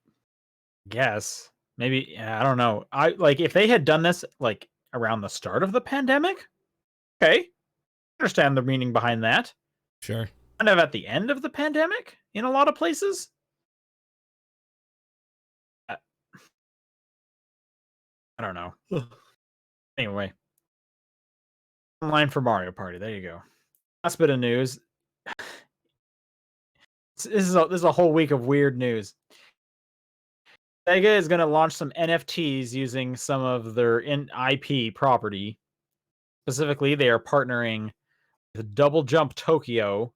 Guess. Maybe, I don't know. If they had done this around the start of the pandemic, okay. I understand the meaning behind that. Sure. Kind of at the end of the pandemic in a lot of places. I don't know. Anyway. Online for Mario Party. There you go. Last bit of news. This is a whole week of weird news. Sega is going to launch some NFTs using some of their IP property. Specifically, they are partnering with Double Jump Tokyo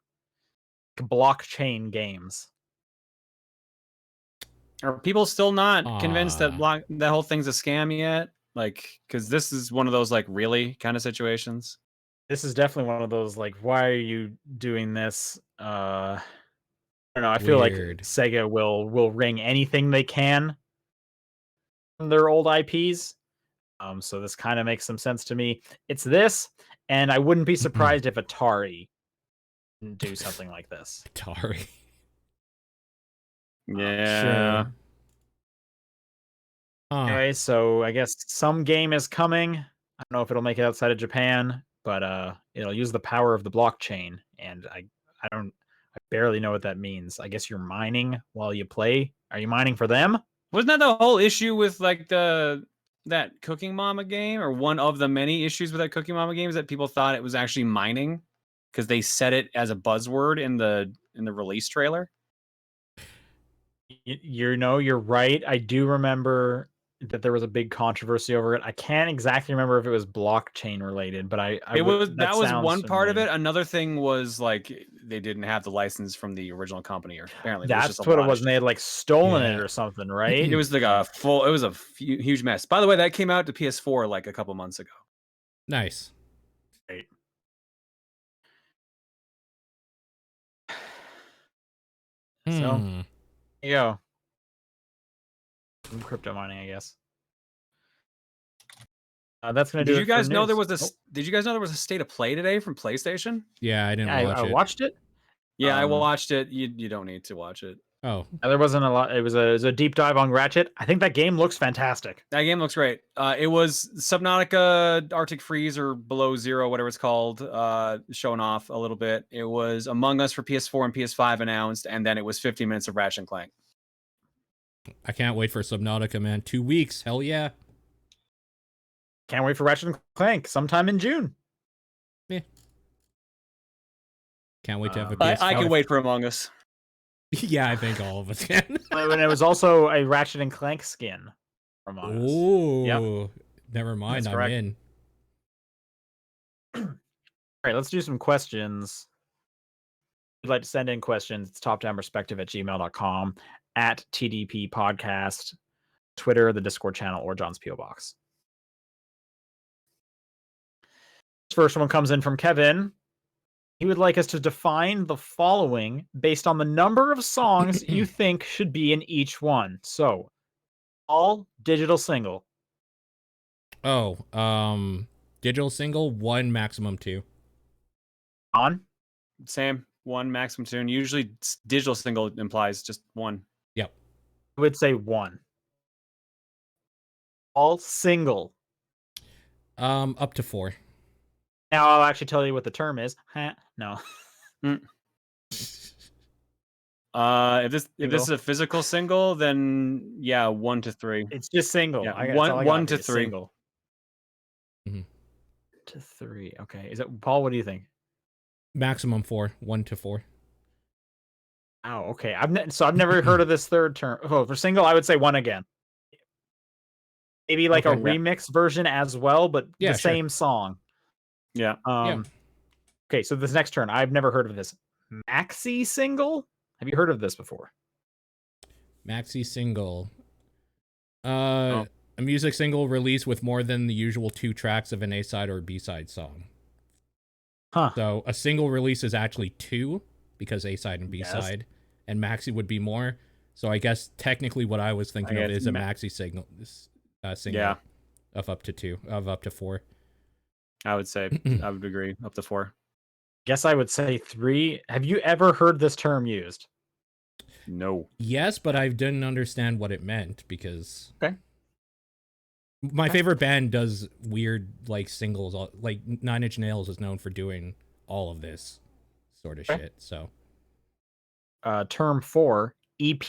blockchain games. Are people still not convinced that that whole thing's a scam yet? Because this is one of those really kind of situations. This is definitely one of those like, why are you doing this? I don't know. I feel like Weird. Sega will wring anything they can from their old IPs. So this kind of makes some sense to me. It's this, and I wouldn't be surprised if Atari didn't do something like this. Atari. Yeah. Sure. Huh. Anyway, so I guess some game is coming. I don't know if it'll make it outside of Japan, but it'll use the power of the blockchain, and I barely know what that means. I guess you're mining while you play. Are you mining for them? Wasn't that the whole issue with like that Cooking Mama game, or one of the many issues with that Cooking Mama game, is that people thought it was actually mining because they said it as a buzzword in the release trailer? You're right. I do remember that there was a big controversy over it. I can't exactly remember if it was blockchain related, but that was one part of familiar. it. Another thing was like they didn't have the license from the original company, or apparently That's what it was. And they had like stolen it or something, right? It was like it was a huge mess. By the way, that came out to PS4 like a couple months ago. Nice. Right. So there you go. Some crypto mining, I guess. That's gonna do. Did you guys know there was a? Did you guys know there was a state of play today from PlayStation? Yeah, I didn't watch I it. watched it. Yeah, I watched it. You don't need to watch it. Oh, There wasn't a lot. It was a deep dive on Ratchet. I think that game looks fantastic. That game looks great. It was Subnautica, Arctic Freeze, or Below Zero, whatever it's called, showing off a little bit. It was Among Us for PS4 and PS5 announced, and then it was 15 minutes of Ratchet and Clank. I can't wait for Subnautica, man. 2 weeks. Hell yeah. Can't wait for Ratchet and Clank sometime in June. Yeah. Can't wait to have a PS5. I can wait for Among Us. Yeah, I think all of us can. And it was also a Ratchet and Clank skin from Among Us. Ooh. Yep. Never mind. That's I'm correct. in. All right, let's do some questions. If you'd like to send in questions, it's topdownperspective@gmail.com, at TDP Podcast, Twitter, the Discord channel, or John's P.O. Box. This first one comes in from Kevin. He would like us to define the following based on the number of songs you think should be in each one. So, all digital single. Oh, digital single, 1, maximum 2. On? Same. 1, maximum 2. And usually digital single implies just 1. Yep. I would say 1. All single. Up to 4. Now I'll actually tell you what the term is. No. If this is a physical single, then yeah, 1 to 3. It's just single. Yeah, 1 to 3. Single. Mm-hmm. To 3. Okay. Is it Paul? What do you think? Maximum 4. 1 to 4. Oh, okay. I've never heard of this third term. Oh, for single, I would say 1 again. Maybe like a remix version as well, but the same song. Yeah. Okay, so this next turn, I've never heard of this. Maxi single? Have you heard of this before? Maxi single. A music single released with more than the usual 2 tracks of an A-side or B-side song. Huh. So a single release is actually 2 because A-side and B-side, and maxi would be more. So I guess technically what I was thinking of is a maxi single of up to 2, of up to 4. I would say, I would agree, up to 4. Guess I would say 3. Have you ever heard this term used? No. Yes, but I didn't understand what it meant because my favorite band does weird like singles. Like 9 Inch Nails is known for doing all of this sort of shit. So, term 4, EP.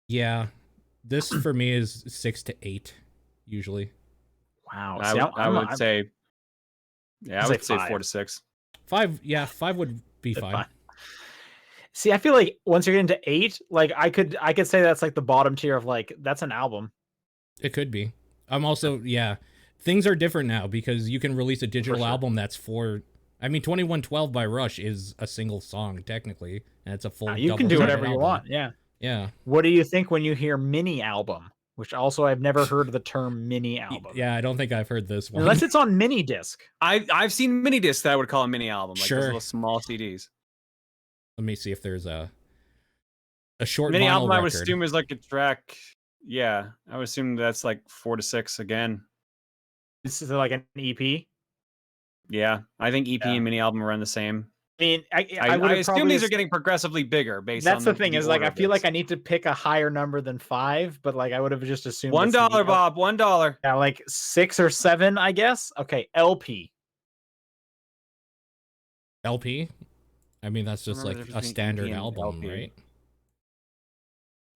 Yeah, this for me is 6 to 8 usually. Wow. I would say 4 to 6. 5, yeah, 5 would be fine. See, I feel like once you're getting to 8, like I could say that's like the bottom tier of like that's an album. It could be. I'm also things are different now because you can release a digital album that's 4. I mean, 2112 by Rush is a single song technically, and it's a full. You can do whatever you want. Yeah. Yeah. What do you think when you hear mini album? which also I've never heard the term mini album. Yeah, I don't think I've heard this one. Unless it's on mini disc. I've seen mini discs that I would call a mini album, like Sure. those little small CDs. Let me see if there's a short Mini vinyl album, record. I would assume, is like a track. Yeah, I would assume that's like 4 to 6 again. This is like an EP. Yeah, I think EP Yeah. and mini album run the same. I mean, I would assume these are getting progressively bigger based on That's the thing is like order I of feel like this. I need to pick a higher number than 5, but like I would have just assumed $1, it's the- Bob, $1. Yeah, like 6 or 7, I guess. Okay, LP. LP? I mean, that's just Remember like the a difference between standard EP and album, LP. right?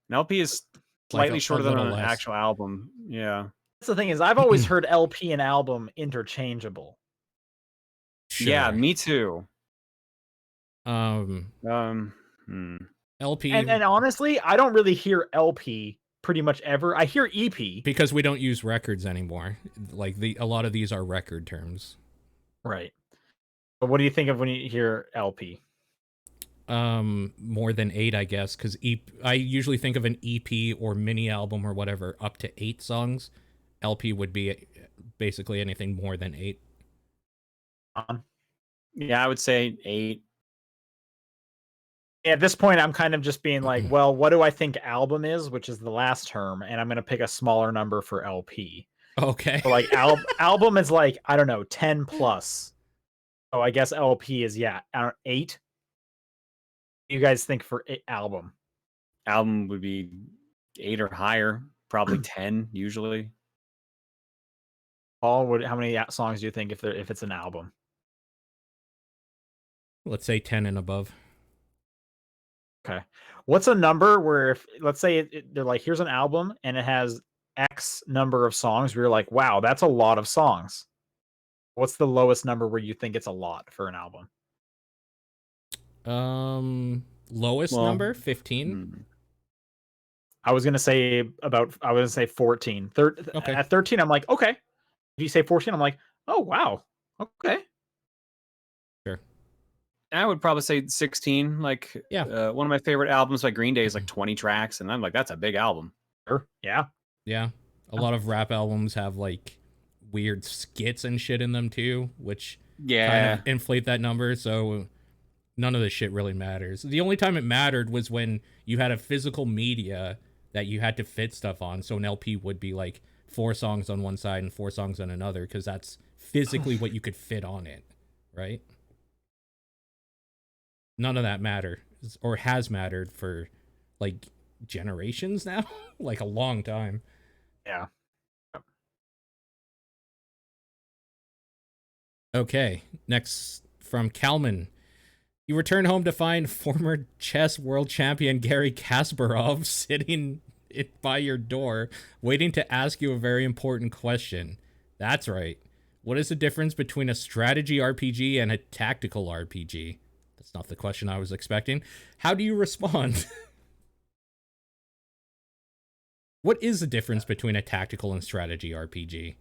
An LP is Like slightly a shorter than little an less. actual album. Yeah. That's the thing is I've always heard LP and album interchangeable. Yeah, Sure. me too. Hmm. LP, And honestly, I don't really hear LP pretty much ever. I hear EP. because we don't use records anymore. Like a lot of these are record terms. Right. But what do you think of when you hear LP? More than 8, I guess, because I usually think of an EP or mini album or whatever up to 8 songs. LP would be basically anything more than 8. Yeah, I would say 8. At this point, I'm kind of just being like, well, what do I think album is, which is the last term, and I'm going to pick a smaller number for LP. Okay. So like album is like, I don't know, 10 plus. So I guess LP is 8. You guys think for album? Album would be 8 or higher, probably 10 usually. Paul, how many songs do you think if it's an album? Let's say 10 and above. Okay. What's a number where if let's say they're like, here's an album and it has X number of songs, where you're like, wow, that's a lot of songs. What's the lowest number where you think it's a lot for an album? Lowest number 15. I was gonna say 14. Okay. At 13, I'm like, okay. If you say 14, I'm like, oh wow, okay. Sure. I would probably say 16. Like, yeah. One of my favorite albums by Green Day is like 20 tracks, and I'm like, that's a big album. Sure. Yeah. Yeah. A lot of rap albums have like weird skits and shit in them too, which kind of inflate that number. So none of this shit really matters. The only time it mattered was when you had a physical media that you had to fit stuff on. So an LP would be like 4 songs on one side and 4 songs on another, because that's physically what you could fit on it, right? None of that matters, or has mattered for like generations now, like a long time. Yeah. Okay, next from Kalman. You return home to find former chess world champion Gary Kasparov sitting by your door, waiting to ask you a very important question. That's right. What is the difference between a strategy RPG and a tactical RPG? That's not the question I was expecting. How do you respond? What is the difference between a tactical and strategy RPG?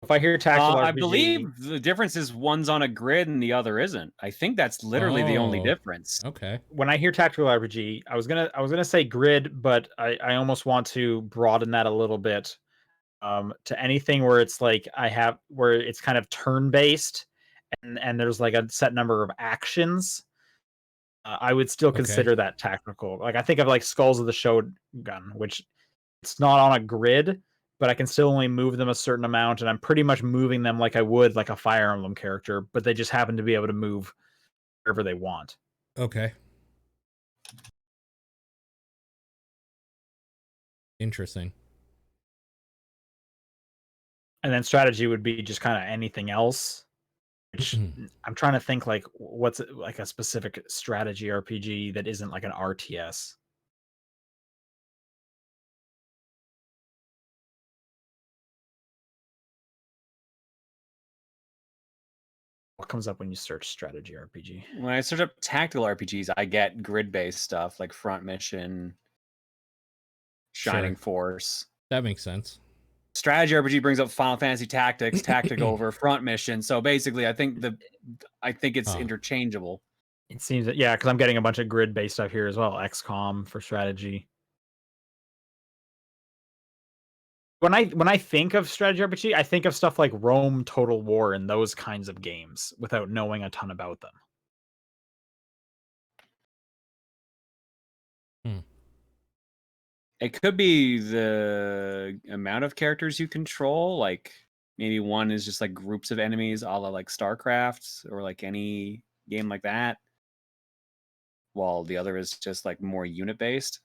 If I hear tactical RPG, I believe the difference is one's on a grid and the other isn't. I think that's literally the only difference. Okay. When I hear tactical RPG, I was gonna say grid, but I almost want to broaden that a little bit to anything where it's like where it's kind of turn based and there's like a set number of actions. I would still consider that tactical. Like I think of like Skulls of the Shogun, which it's not on a grid, but I can still only move them a certain amount, and I'm pretty much moving them like I would like a Fire Emblem character, but they just happen to be able to move wherever they want. Okay. Interesting. And then strategy would be just kind of anything else. Which I'm trying to think like what's like a specific strategy RPG that isn't like an RTS. What comes up when you search strategy RPG? When I search up tactical RPGs, I get grid-based stuff like Front Mission, Shining Force. That makes sense. Strategy RPG brings up Final Fantasy Tactics, Tactic over Front Mission. So basically, I think it's interchangeable. It seems that, yeah, because I'm getting a bunch of grid-based stuff here as well. XCOM for strategy. When I think of strategy RPG, I think of stuff like Rome, Total War, and those kinds of games without knowing a ton about them. It could be the amount of characters you control. Like maybe one is just like groups of enemies, a la like StarCraft or like any game like that, while the other is just like more unit based.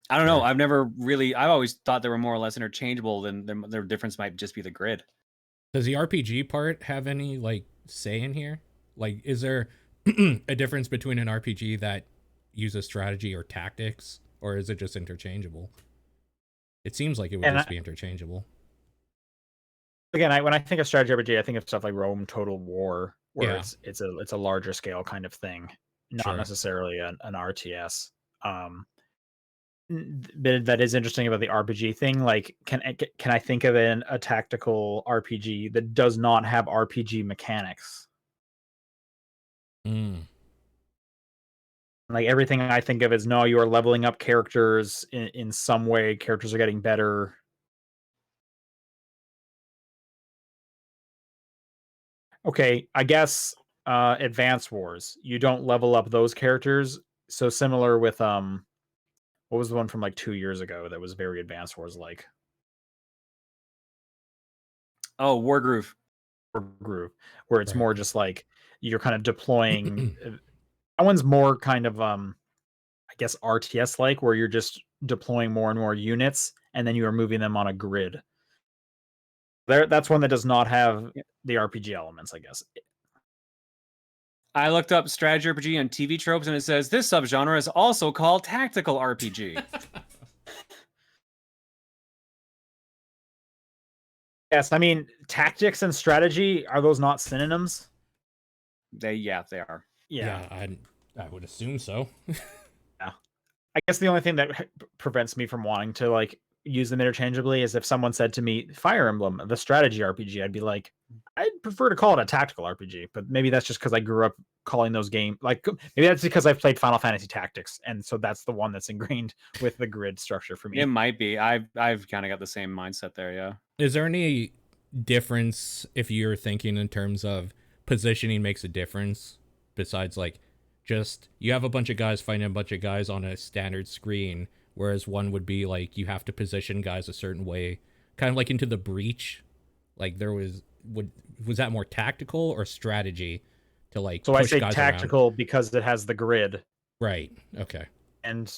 I don't know. Sure. I've always thought they were more or less interchangeable. Than their difference might just be the grid. Does the RPG part have any like say in here? Like, is there a difference between an RPG that uses strategy or tactics, or is it just interchangeable? It seems like it would just be interchangeable. Again, when I think of strategy RPG, I think of stuff like Rome, Total War, where Yeah. it's a larger scale kind of thing, not Sure. necessarily an RTS. But that is interesting about the RPG thing. Like, can I think of a tactical RPG that does not have RPG mechanics? Like, everything I think of is, no, you are leveling up characters in some way. Characters are getting better. Okay, I guess Advance Wars. You don't level up those characters. So similar with what was the one from like 2 years ago that was very Advance Wars like? Oh, Wargroove. Wargroove, where it's Right. more just like you're kind of deploying. That one's more kind of I guess RTS like, where you're just deploying more and more units and then you are moving them on a grid. That's one that does not have the RPG elements, I guess. I looked up strategy RPG and TV tropes, and it says this subgenre is also called tactical RPG. Yes, I mean, tactics and strategy, are those not synonyms? They are. Yeah, I would assume so. Yeah. I guess the only thing that prevents me from wanting to like use them interchangeably is if someone said to me Fire Emblem, the strategy RPG, I'd be like, I'd prefer to call it a tactical RPG, but maybe that's just because I grew up calling those games, like maybe that's because I've played Final Fantasy Tactics, and so that's the one that's ingrained with the grid structure for me. It might be. I've kind of got the same mindset there. Yeah. Is there any difference if you're thinking in terms of positioning makes a difference, besides like just you have a bunch of guys fighting a bunch of guys on a standard screen, whereas one would be like you have to position guys a certain way, kind of like into the breach? Like there was that more tactical or strategy to like So I push say guys tactical because it has the grid. Right. Okay. And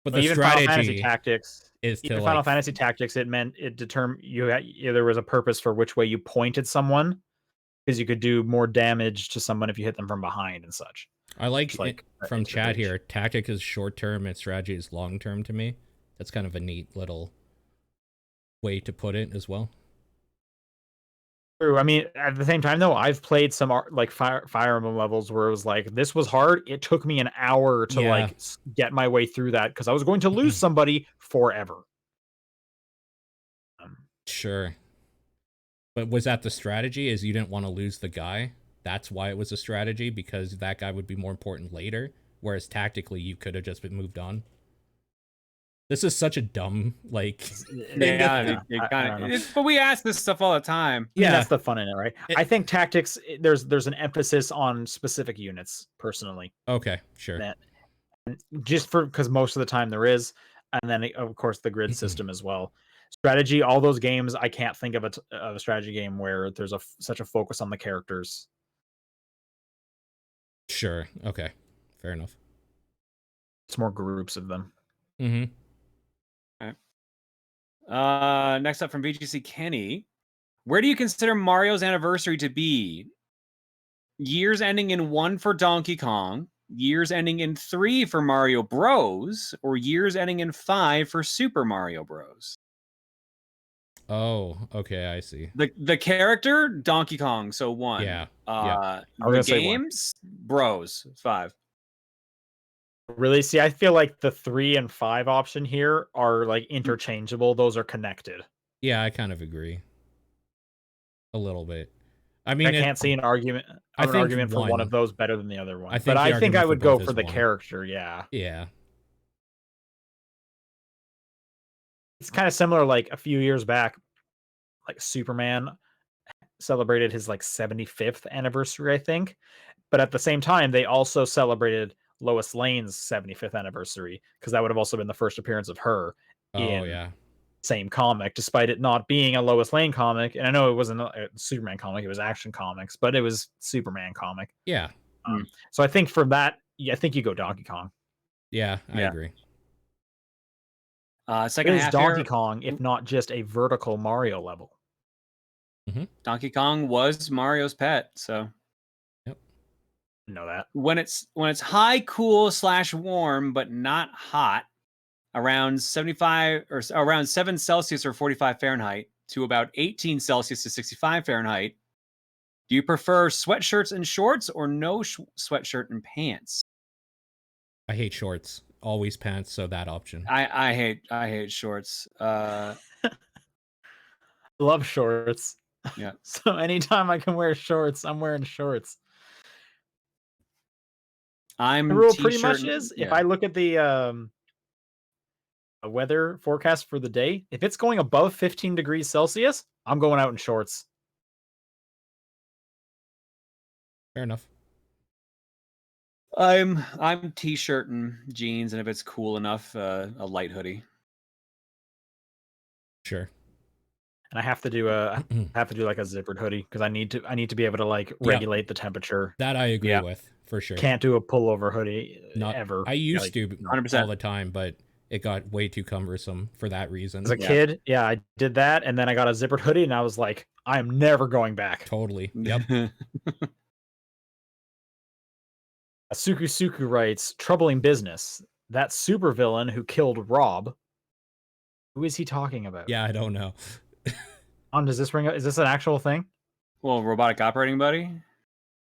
But the even Final Fantasy strategy Tactics, is to even like Final Fantasy Tactics, it meant it determined there was a purpose for which way you pointed someone, because you could do more damage to someone if you hit them from behind and such. I like like from into the chat breach. here, tactic is short term and strategy is long term to me. That's kind of a neat little way to put it as well. True. I mean, at the same time, though, I've played some like Fire Emblem levels where it was like, this was hard. It took me an hour to like get my way through that because I was going to lose somebody forever. Sure. But was that the strategy? Is you didn't want to lose the guy? That's why it was a strategy, because that guy would be more important later. Whereas tactically, you could have just been moved on. This is such a dumb, like... Yeah, but we ask this stuff all the time. Yeah, that's the fun in it, right? I think tactics, there's an emphasis on specific units, personally. Okay, sure. Just because most of the time there is, and then of course the grid system as well. Strategy, all those games, I can't think of a strategy game where there's such a focus on the characters. Sure. Okay. Fair enough. It's more groups of them. Mm-hmm. Next up from VGC Kenny, where do you consider Mario's anniversary to be? Years ending in 1 for Donkey Kong, years ending in 3 for Mario Bros, or years ending in 5 for Super Mario Bros? Oh, okay, I see. The character, Donkey Kong, so 1. Yeah. The games, Bros, 5. Really? See, I feel like the 3 and 5 option here are like interchangeable. Those are connected. Yeah, I kind of agree. A little bit. I mean, I can't see an argument. I An think argument for one one. of those better than the other one. I think But the I think argument I for would go both for is the one. character. Yeah, Yeah. it's kind of similar. Like a few years back, like Superman celebrated his like 75th anniversary, I think. But at the same time, they also celebrated Lois Lane's 75th anniversary because that would have also been the first appearance of her Oh in yeah. same comic, despite it not being a Lois Lane comic. And I know it wasn't a Superman comic; it was Action Comics, but it was Superman comic. Yeah. So I think for that, yeah, I think you go Donkey Kong. Yeah. I Yeah. agree. It Second is half Donkey here, Kong, if not just a vertical Mario level. Donkey Kong was Mario's pet, so Yep. You know that. when it's high, cool / warm, but not hot, around 75 or around 7 Celsius or 45 Fahrenheit to about 18 Celsius to 65 Fahrenheit. Do you prefer sweatshirts and shorts or no sweatshirt and pants? I hate shorts. Always pants, so that option. I hate shorts. Love shorts. Yeah. So anytime I can wear shorts, I'm wearing shorts. I'm The rule t-shirt pretty much and- is if yeah. I look at the weather forecast for the day, if it's going above 15 degrees Celsius, I'm going out in shorts. Fair enough. I'm t-shirt and jeans, and if it's cool enough, a light hoodie. Sure. And I have to do like a zippered hoodie because I need to be able to like regulate the temperature. That I agree Yeah. with for sure. Can't do a pullover hoodie Not ever. I used Like, to 100%. all the time, but it got way too cumbersome for that reason. as a kid, yeah, I did that, and then I got a zippered hoodie, and I was like, I am never going back. Totally. Yep. Suku writes, troubling business. That supervillain who killed Rob. Who is he talking about? Yeah, I don't know. Does this ring? Is this an actual thing? Well, robotic operating buddy.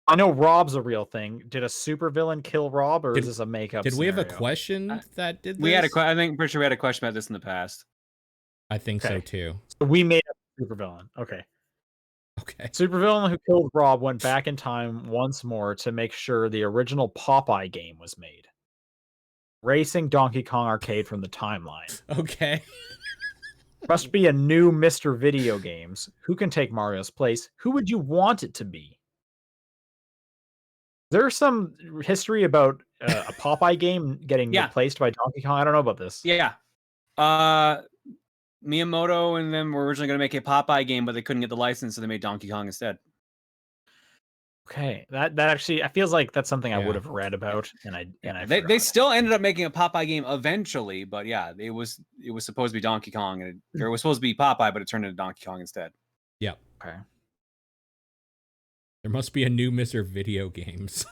I know Rob's a real thing. Did a supervillain kill Rob, or is this a makeup? Did we have a scenario? question that did this? We had I think pretty sure we had a question about this in the past. I think so Okay. too. So we made a supervillain. Okay. Okay. Supervillain who killed Rob went back in time once more to make sure the original Popeye game was made. Racing Donkey Kong Arcade from the timeline. Okay. Must be a new Mr. Video Games. Who can take Mario's place? Who would you want it to be? There's some history about a Popeye game getting replaced by Donkey Kong. I don't know about this. Yeah. Miyamoto and them were originally going to make a Popeye game, but they couldn't get the license, so they made Donkey Kong instead. Okay, that actually, I feels like that's something I would have read about, and They forgot. still ended up making a Popeye game eventually, but yeah, it was supposed to be Donkey Kong, and it was supposed to be Popeye, but it turned into Donkey Kong instead. Yeah. Okay. There must be a new Mr. Video Games.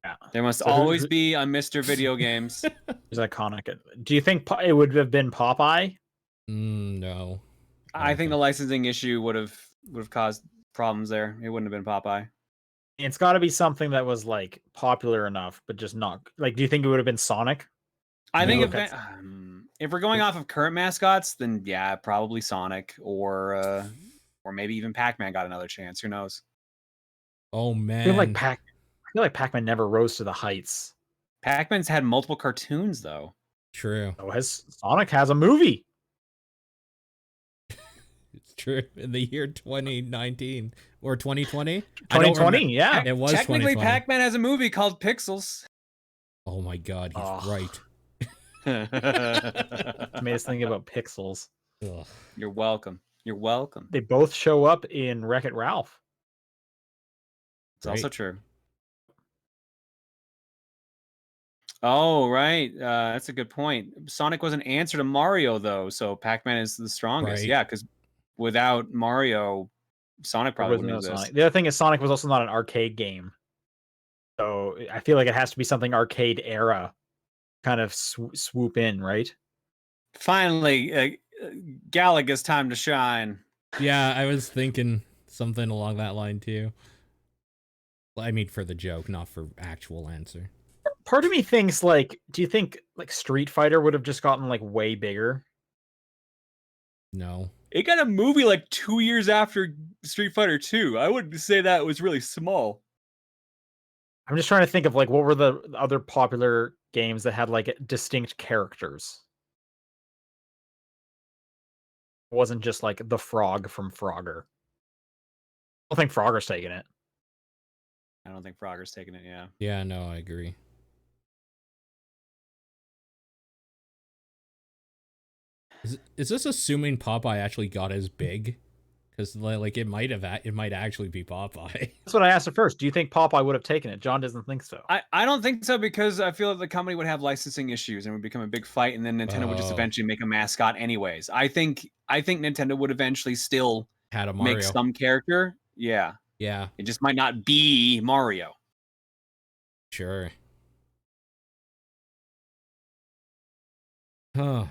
Yeah. There must always be a Mr. Video Games. It's iconic. Do you think it would have been Popeye? No. I think the licensing issue would have caused problems there. It wouldn't have been Popeye. It's got to be something that was like popular enough, but just not like. Do you think it would have been Sonic? I think if we're going off of current mascots, then yeah, probably Sonic or maybe even Pac-Man got another chance. Who knows? Oh man. I feel like Pac-Man never rose to the heights. Pac-Man's had multiple cartoons though. True. Oh, Sonic has a movie. It's true. In the year 2019 or 2020? 2020, yeah. It was Technically, 2020. Pac-Man has a movie called Pixels. Oh my god, he's right. Made us think about Pixels. Ugh. You're welcome. You're welcome. They both show up in Wreck-It Ralph. It's also true. Oh, right. That's a good point. Sonic was an answer to Mario, though, so Pac-Man is the strongest. Right. Yeah, because without Mario, Sonic probably wouldn't exist. Sonic. The other thing is Sonic was also not an arcade game. So I feel like it has to be something arcade era kind of swoop in, right? Finally, Galaga's time to shine. Yeah, I was thinking something along that line too. I mean, for the joke, not for actual answer. Part of me thinks like, do you think like Street Fighter would have just gotten like way bigger? No. It got a movie like 2 years after Street Fighter 2. I wouldn't say that was really small. I'm just trying to think of like what were the other popular games that had like distinct characters. It wasn't just like the frog from Frogger. I don't think Frogger's taking it. I don't think Frogger's taking it, yeah. Yeah, no, I agree. Is this assuming Popeye actually got as big? Because like it might actually be Popeye. That's what I asked at first. Do you think Popeye would have taken it? John doesn't think so. I don't think so because I feel that the company would have licensing issues and it would become a big fight, and then Nintendo would just eventually make a mascot anyways. I think Nintendo would eventually still Had a Mario. make some character. Yeah. Yeah, It just might not be Mario. sure. Huh.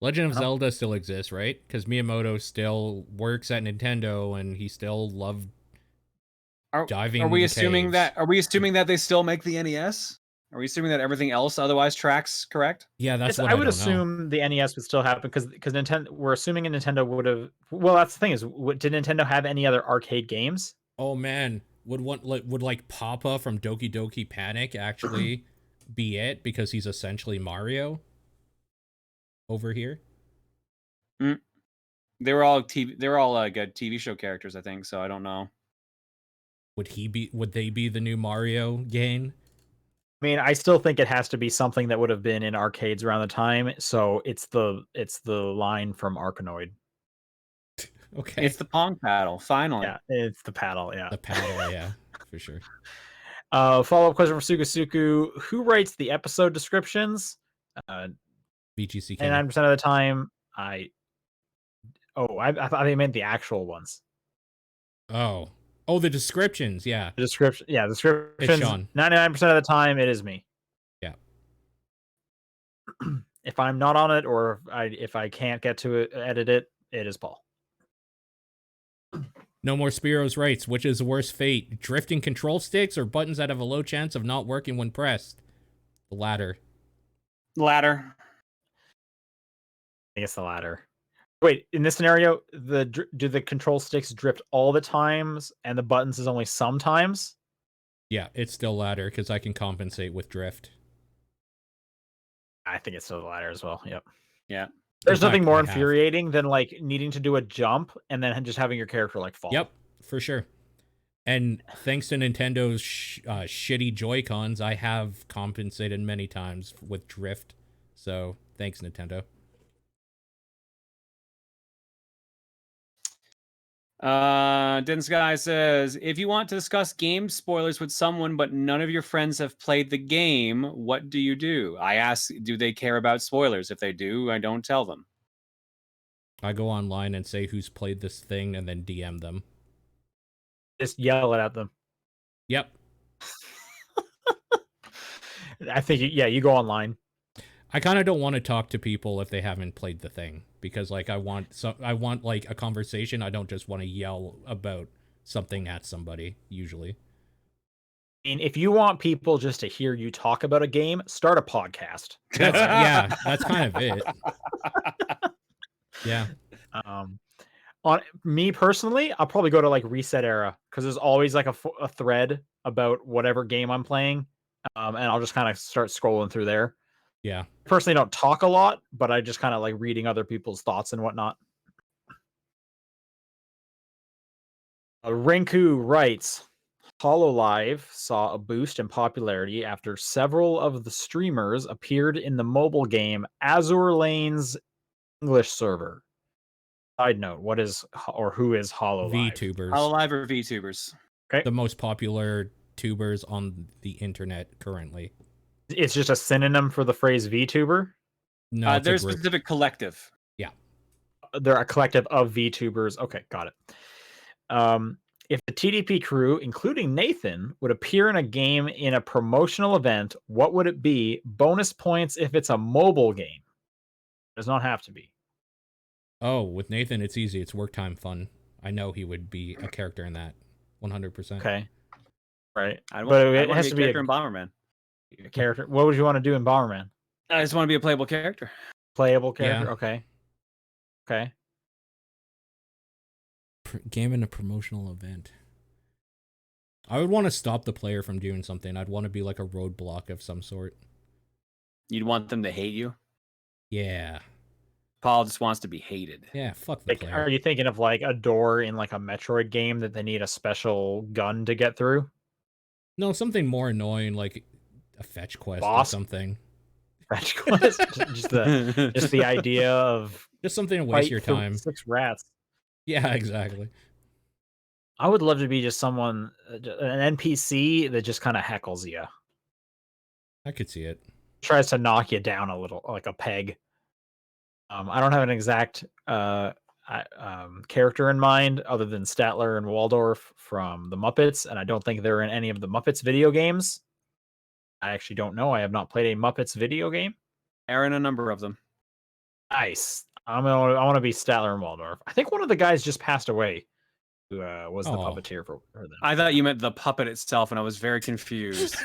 Legend of Zelda still exists, right? Because Miyamoto still works at Nintendo, and he still loved diving. Are we into assuming caves. that? Are we assuming that they still make the NES? Are we assuming that everything else otherwise tracks correct? Yeah, that's Yes, what I would don't assume the NES would still happen because Nintendo. We're assuming a Nintendo would have. Well, that's the thing is, did Nintendo have any other arcade games? Oh man, would like Papa from Doki Doki Panic actually be it because he's essentially Mario over here? They were all TV. They were all good TV show characters, I think. So I don't know. Would they be the new Mario game? I mean, I still think it has to be something that would have been in arcades around the time. So it's the line from Arkanoid. Okay. It's the Pong paddle. Finally. Yeah, it's the paddle. Yeah, The paddle, yeah, for sure. Follow-up question from Sukasuku. Who writes the episode descriptions? VGC. 99% of the time, I thought they meant the actual ones. Oh, the descriptions, yeah. The description, yeah, the descriptions. It's Sean. 99% of the time, it is me. Yeah. If I'm not on it, or if I can't get to it, edit it, it is Paul. No more Spiro's writes, which is the worst fate? Drifting control sticks or buttons that have a low chance of not working when pressed? The latter. Ladder. I guess the latter. Wait, in this scenario, do the control sticks drift all the times and the buttons is only sometimes? Yeah, it's still ladder because I can compensate with drift. I think it's still the latter as well. Yep. Yeah. There's nothing more I have. infuriating than like needing to do a jump and then just having your character like fall. Yep, for sure. And thanks to Nintendo's shitty Joy-Cons, I have compensated many times with drift. So thanks, Nintendo. Dennis Guy says, if you want to discuss game spoilers with someone but none of your friends have played the game, what do you do? I ask, do they care about spoilers? If they do, I don't tell them. I go online and say who's played this thing and then DM them. Just yell it at them. Yep. I think, you go online. I kind of don't want to talk to people if they haven't played the thing because like I want like a conversation. I don't just want to yell about something at somebody usually. I mean, if you want people just to hear you talk about a game, start a podcast. That's kind of it. Yeah. On me personally, I'll probably go to like Reset Era because there's always like a thread about whatever game I'm playing, and I'll just kind of start scrolling through there. Yeah. Personally, don't talk a lot, but I just kind of like reading other people's thoughts and whatnot. Rinku writes, HoloLive saw a boost in popularity after several of the streamers appeared in the mobile game Azure Lane's English server. Side note, what is or who is HoloLive? VTubers. HoloLive or VTubers? Okay. The most popular tubers on the internet currently. It's just a synonym for the phrase VTuber? No, there's a specific collective. Yeah. They're a collective of VTubers. Okay, got it. If the TDP crew, including Nathan, would appear in a game in a promotional event, what would it be? Bonus points if it's a mobile game. Does not have to be. Oh, with Nathan, it's easy. It's work time fun. I know he would be a character in that. 100%. Okay. Right. I But want it has to to be be a character in Bomberman. a character. What would you want to do in Bomberman? I just want to be a playable character. Playable character. Yeah. Okay. Okay. Game in a promotional event. I would want to stop the player from doing something. I'd want to be like a roadblock of some sort. You'd want them to hate you. Yeah. Paul just wants to be hated. Yeah, fuck the Like, player. are you thinking of like a door in like a Metroid game that they need a special gun to get through? No, something more annoying like a fetch quest or Boss? something. Fetch quest? just the idea of Just something to waste your time. 6 rats. Yeah, exactly. I would love to be just someone, an NPC that just kind of heckles you, I could see it. tries to knock you down a little, like a peg. I don't have an exact character in mind other than Statler and Waldorf from the Muppets, and I don't think they're in any of the Muppets video games. I actually don't know. I have not played a Muppets video game. Are in a number of them. Nice. I want to be Statler and Waldorf. I think one of the guys just passed away who was the puppeteer for them. I thought you meant the puppet itself, and I was very confused.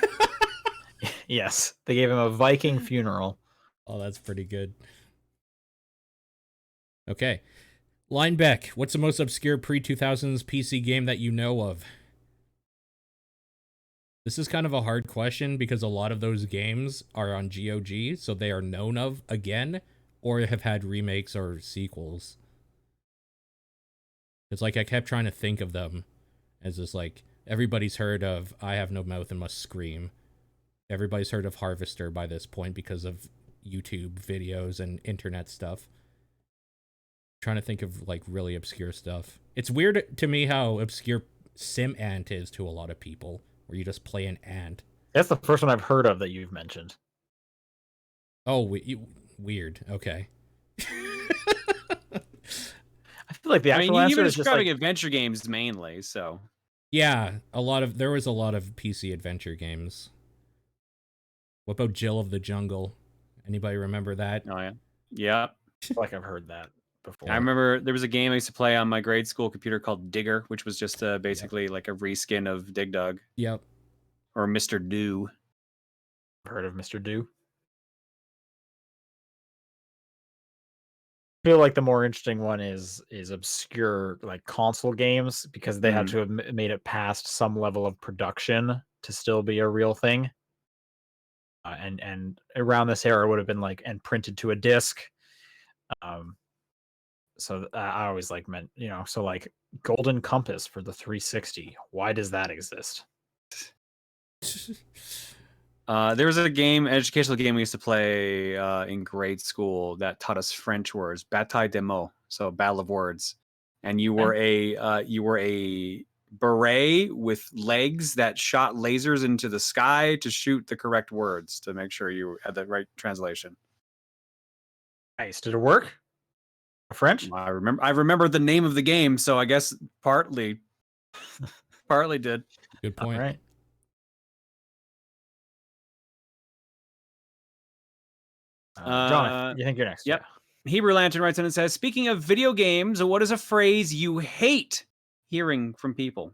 Yes, they gave him a Viking funeral. Oh, that's pretty good. Okay. Linebeck, what's the most obscure pre-2000s PC game that you know of? This is kind of a hard question because a lot of those games are on GOG, so they are known of again, or have had remakes or sequels. It's like I kept trying to think of them as just like, everybody's heard of I Have No Mouth and Must Scream. Everybody's heard of Harvester by this point because of YouTube videos and internet stuff. Trying to think of like really obscure stuff. It's weird to me how obscure Sim Ant is to a lot of people, where you just play an ant. That's the first one I've heard of that you've mentioned. Oh, weird. Okay. I feel like the actual answer you were is just describing like adventure games mainly, so Yeah, there was a lot of PC adventure games. What about Jill of the Jungle? Anybody remember that? oh yeah. I feel like I've heard that before. I remember there was a game I used to play on my grade school computer called Digger, which was just basically like a reskin of Dig Dug. Yep. Or Mr. Do. I've heard of Mr. Do. I feel like the more interesting one is obscure like console games because they had to have made it past some level of production to still be a real thing. And around this era would have been like and printed to a disc. So I always like meant, so like Golden Compass for the 360. Why does that exist? There was a game, educational game we used to play in grade school that taught us French words, bataille de mots, so battle of words. And you were a beret with legs that shot lasers into the sky to shoot the correct words to make sure you had the right translation. Nice. Did it work? French? I remember the name of the game, so I guess partly did. Good point. All right. John, you think you're next? Yep. Yeah. Hebrew Lantern writes in and says, speaking of video games, what is a phrase you hate hearing from people?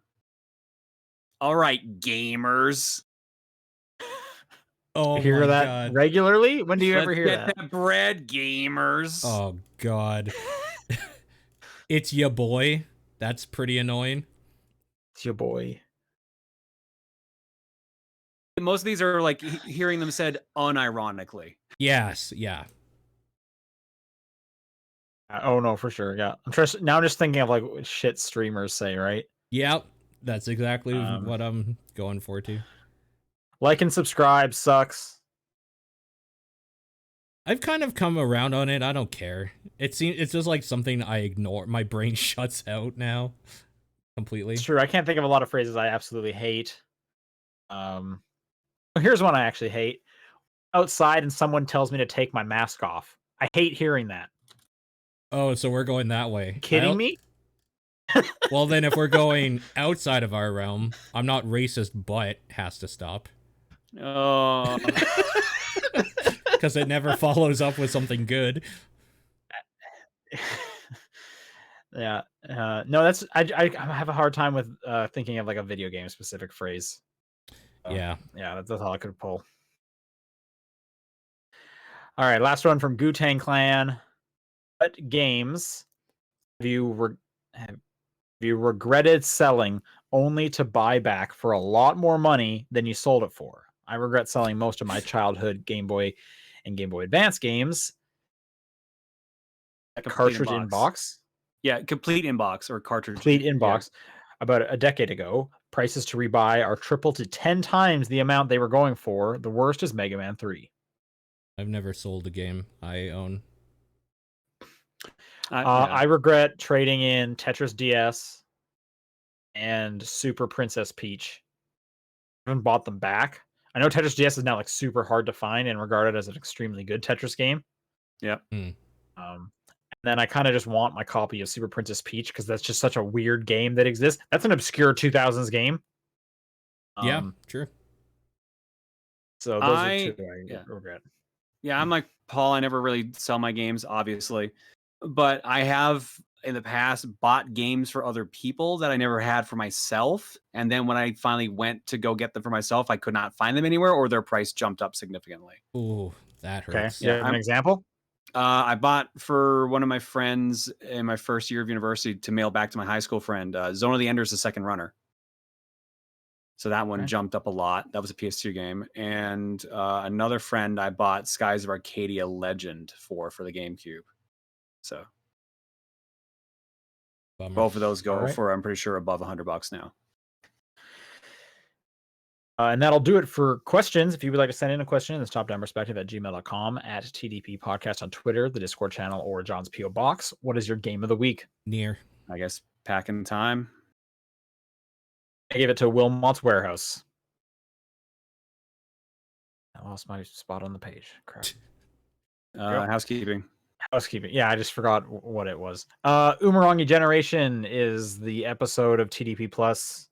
All right, gamers. Oh, you hear that God. regularly? When do you ever hear Get that bread, gamers. Oh, God. It's ya boy. That's pretty annoying. It's your boy. Most of these are like hearing them said unironically. Yes, yeah. Oh no, for sure. Yeah, I'm just thinking of like what shit streamers say, right? Yep, that's exactly what I'm going for too. Like and subscribe sucks. I've kind of come around on it. I don't care. It's just like something I ignore. My brain shuts out now completely. It's true. I can't think of a lot of phrases I absolutely hate. Here's one I actually hate. Outside and someone tells me to take my mask off. I hate hearing that. Oh, so we're going that way. Kidding me? Well, then if we're going outside of our realm, I'm not racist, but has to stop. Oh. Because it never follows up with something good. Yeah. No, that's I have a hard time with thinking of like a video game specific phrase. Yeah. Yeah, that's all I could pull. All right, last one from Gu-Tang Clan. What games have you regretted selling only to buy back for a lot more money than you sold it for? I regret selling most of my childhood Game Boy and Game Boy Advance games. A cartridge in box? Yeah, complete inbox or cartridge. Complete inbox. About a decade ago. Prices to rebuy are triple to 10 times the amount they were going for. The worst is Mega Man 3. I've never sold a game I own. I regret trading in Tetris DS and Super Princess Peach. I haven't bought them back. I know Tetris DS is now like super hard to find and regarded as an extremely good Tetris game. Yeah. And then I kind of just want my copy of Super Princess Peach because that's just such a weird game that exists. That's an obscure 2000s game. Yeah, true. So those are two I regret. Yeah, I'm like Paul. I never really sell my games, obviously, but I have in the past bought games for other people that I never had for myself. And then when I finally went to go get them for myself, I could not find them anywhere, or their price jumped up significantly. Ooh, that hurts. Okay, yeah, an example? I bought for one of my friends in my first year of university to mail back to my high school friend, Zone of the Enders, the second runner. So that one jumped up a lot. That was a PS2 game. And another friend I bought Skies of Arcadia Legend for the GameCube. So Bummer. Both of those go for, I'm pretty sure, above $100 now. And that'll do it for questions. If you would like to send in a question in this top-down perspective at gmail.com, at TDP Podcast on Twitter, the Discord channel, or John's P.O. Box. What is your game of the week? NieR. I guess Pac-in-Time. I gave it to Wilmot's Warehouse. I lost my spot on the page. Crap. Housekeeping. Housekeeping. Yeah, I just forgot what it was. Umurangi Generation is the episode of TDP Plus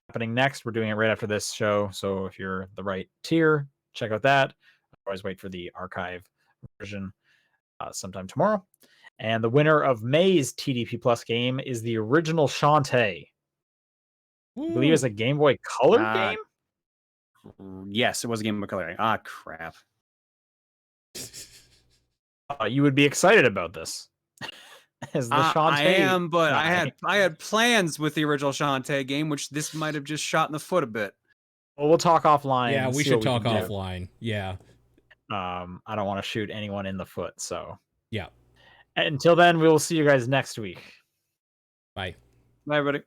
happening next. We're doing it right after this show. So if you're the right tier, check out that. Otherwise, wait for the archive version sometime tomorrow. And the winner of May's TDP Plus game is the original Shantae. I believe it's a Game Boy Color game? Yes, it was a Game Boy Color game. Ah, crap. You would be excited about this. As the Shantae I am, but I had plans with the original Shantae game, which this might have just shot in the foot a bit. Well, we'll talk offline. Yeah, we should talk offline. Yeah. I don't want to shoot anyone in the foot, so. Yeah. Until then, we will see you guys next week. Bye. Bye, everybody.